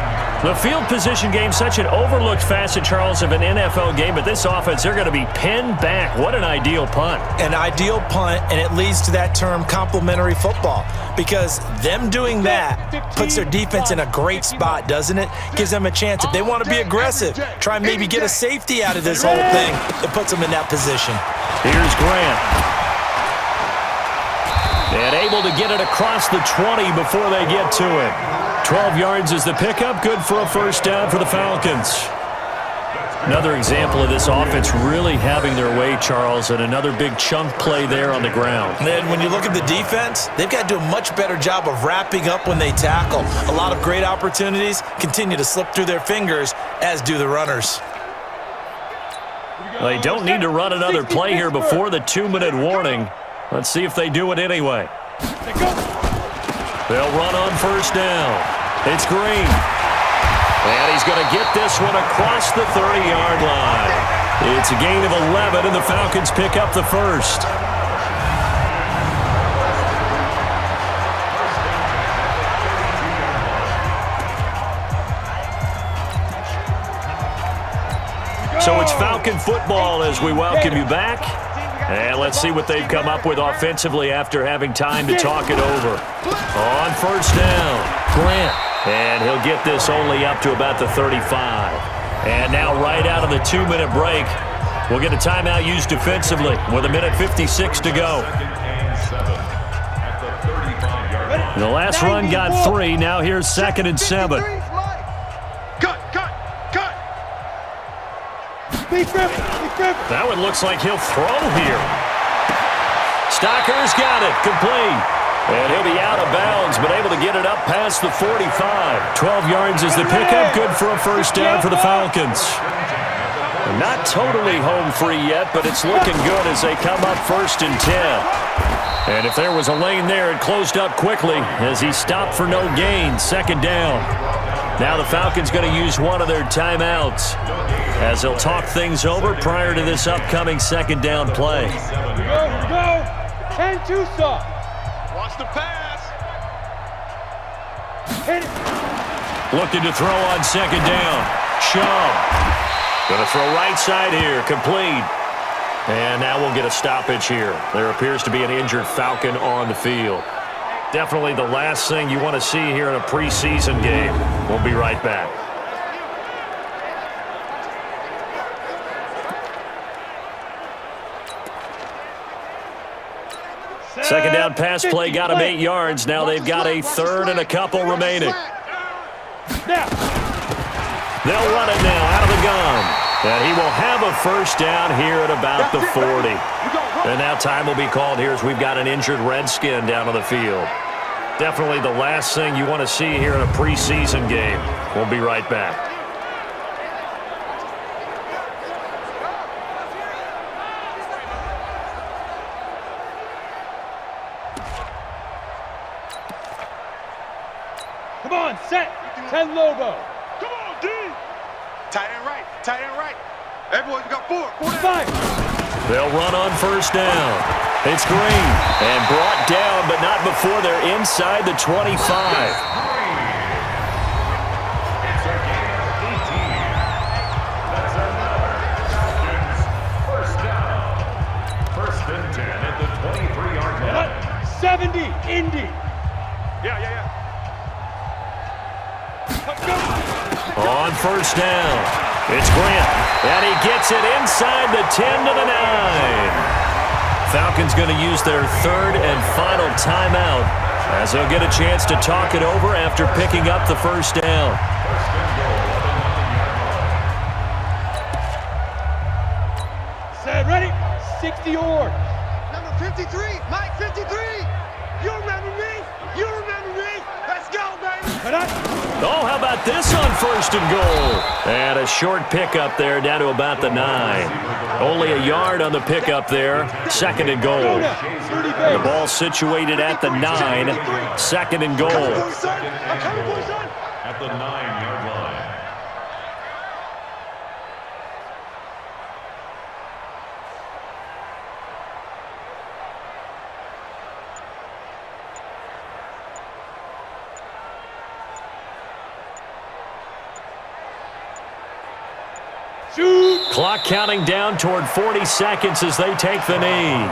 The field position game, such an overlooked facet, Charles, of an NFL game, but this offense, they're going to be pinned back. What an ideal punt. An ideal punt, and it leads to that term complementary football, because them doing that puts their defense in a great spot, doesn't it? Gives them a chance. If they want to be aggressive, try and maybe get a safety out of this whole thing, it puts them in that position. Here's Grant. And able to get it across the 20 before they get to it. 12 yards is the pickup. Good for a first down for the Falcons. Another example of this offense really having their way, Charles, and another big chunk play there on the ground. And then when you look at the defense, they've got to do a much better job of wrapping up when they tackle. A lot of great opportunities continue to slip through their fingers, as do the runners. They don't need to run another play here before the 2-minute warning. Let's see if they do it anyway. They'll run on first down. It's Green. And he's going to get this one across the 30-yard line. It's a gain of 11, and the Falcons pick up the first. So it's Falcon football as we welcome you back. And let's see what they've come up with offensively after having time to talk it over. On first down, Grant. And he'll get this only up to about the 35. And now right out of the 2-minute break, we'll get a timeout used defensively with 1:56 to go. The last run got 3. Now here's 2nd and 7. That one looks like he'll throw here. Stocker's got it. Complete. And he'll be out of bounds, but able to get it up past the 45. 12 yards is the pickup. Good for a first down for the Falcons. Not totally home free yet, but it's looking good as they come up 1st and 10. And if there was a lane there, it closed up quickly as he stopped for no gain. 2nd down. Now the Falcons going to use one of their timeouts as they'll talk things over prior to this upcoming 2nd down play. Here we go. 10-2 soft. Watch the pass. Hit it. Looking to throw on 2nd down. Chubb. Going to throw right side here. Complete. And now we'll get a stoppage here. There appears to be an injured Falcon on the field. Definitely the last thing you want to see here in a preseason game. We'll be right back. Second down pass play got him 8 yards. Now they've got a 3rd and a couple remaining. They'll run it now out of the gun. And he will have a first down here at about the 40. And now time will be called here as we've got an injured Redskin down on the field. Definitely the last thing you want to see here in a preseason game. We'll be right back. Come on, set. 10 Lobo. Come on, D. Tight end right. Tight end right. Everyone, you got 4. 5. They'll run on first down. It's Green. And brought down, but not before they're inside the 25. It's a gain of 18. That's another Falcons first down. 1st and 10 at the 23-yard line. 70, Indy. Yeah. On first down, it's Grant, and he gets it inside the 10 to the 9. Falcons going to use their 3rd and final timeout as they'll get a chance to talk it over after picking up the first down. Set, ready. 60 Ord. Number 53, Mike 53. You remember me? You remember me? Let's go, baby. Oh, how about this on 1st and goal? And a short pickup there down to about the 9. Only a yard on the pickup there. 2nd and goal. The ball situated at the 9. 2nd and goal. At the 9-yard line. Shoot. Clock counting down toward 40 seconds as they take the knee.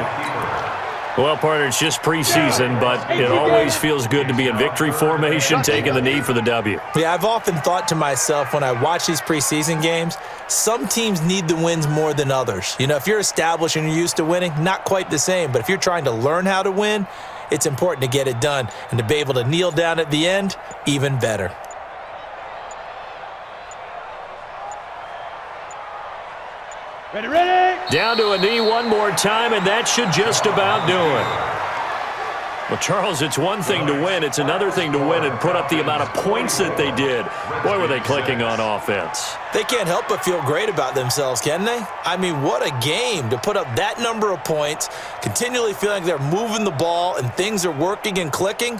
Well, partner, it's just preseason, but it always feels good to be in victory formation, taking the knee for the W. Yeah, I've often thought to myself when I watch these preseason games, some teams need the wins more than others. You know, if you're established and you're used to winning, not quite the same. But if you're trying to learn how to win, it's important to get it done. And to be able to kneel down at the end, even better. Ready. Down to a knee one more time, and that should just about do it. Well, Charles, it's one thing to win. It's another thing to win and put up the amount of points that they did. Boy, were they clicking on offense. They can't help but feel great about themselves, can they? I mean, what a game to put up that number of points, continually feeling like they're moving the ball and things are working and clicking.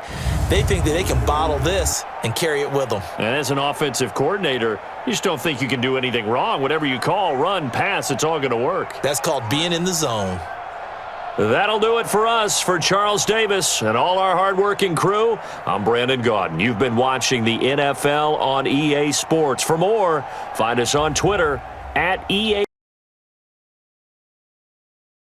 They think that they can bottle this and carry it with them. And as an offensive coordinator, you just don't think you can do anything wrong. Whatever you call, run, pass, it's all going to work. That's called being in the zone. That'll do it for us. For Charles Davis and all our hardworking crew, I'm Brandon Gaudin. You've been watching the NFL on EA Sports. For more, find us on Twitter @EA.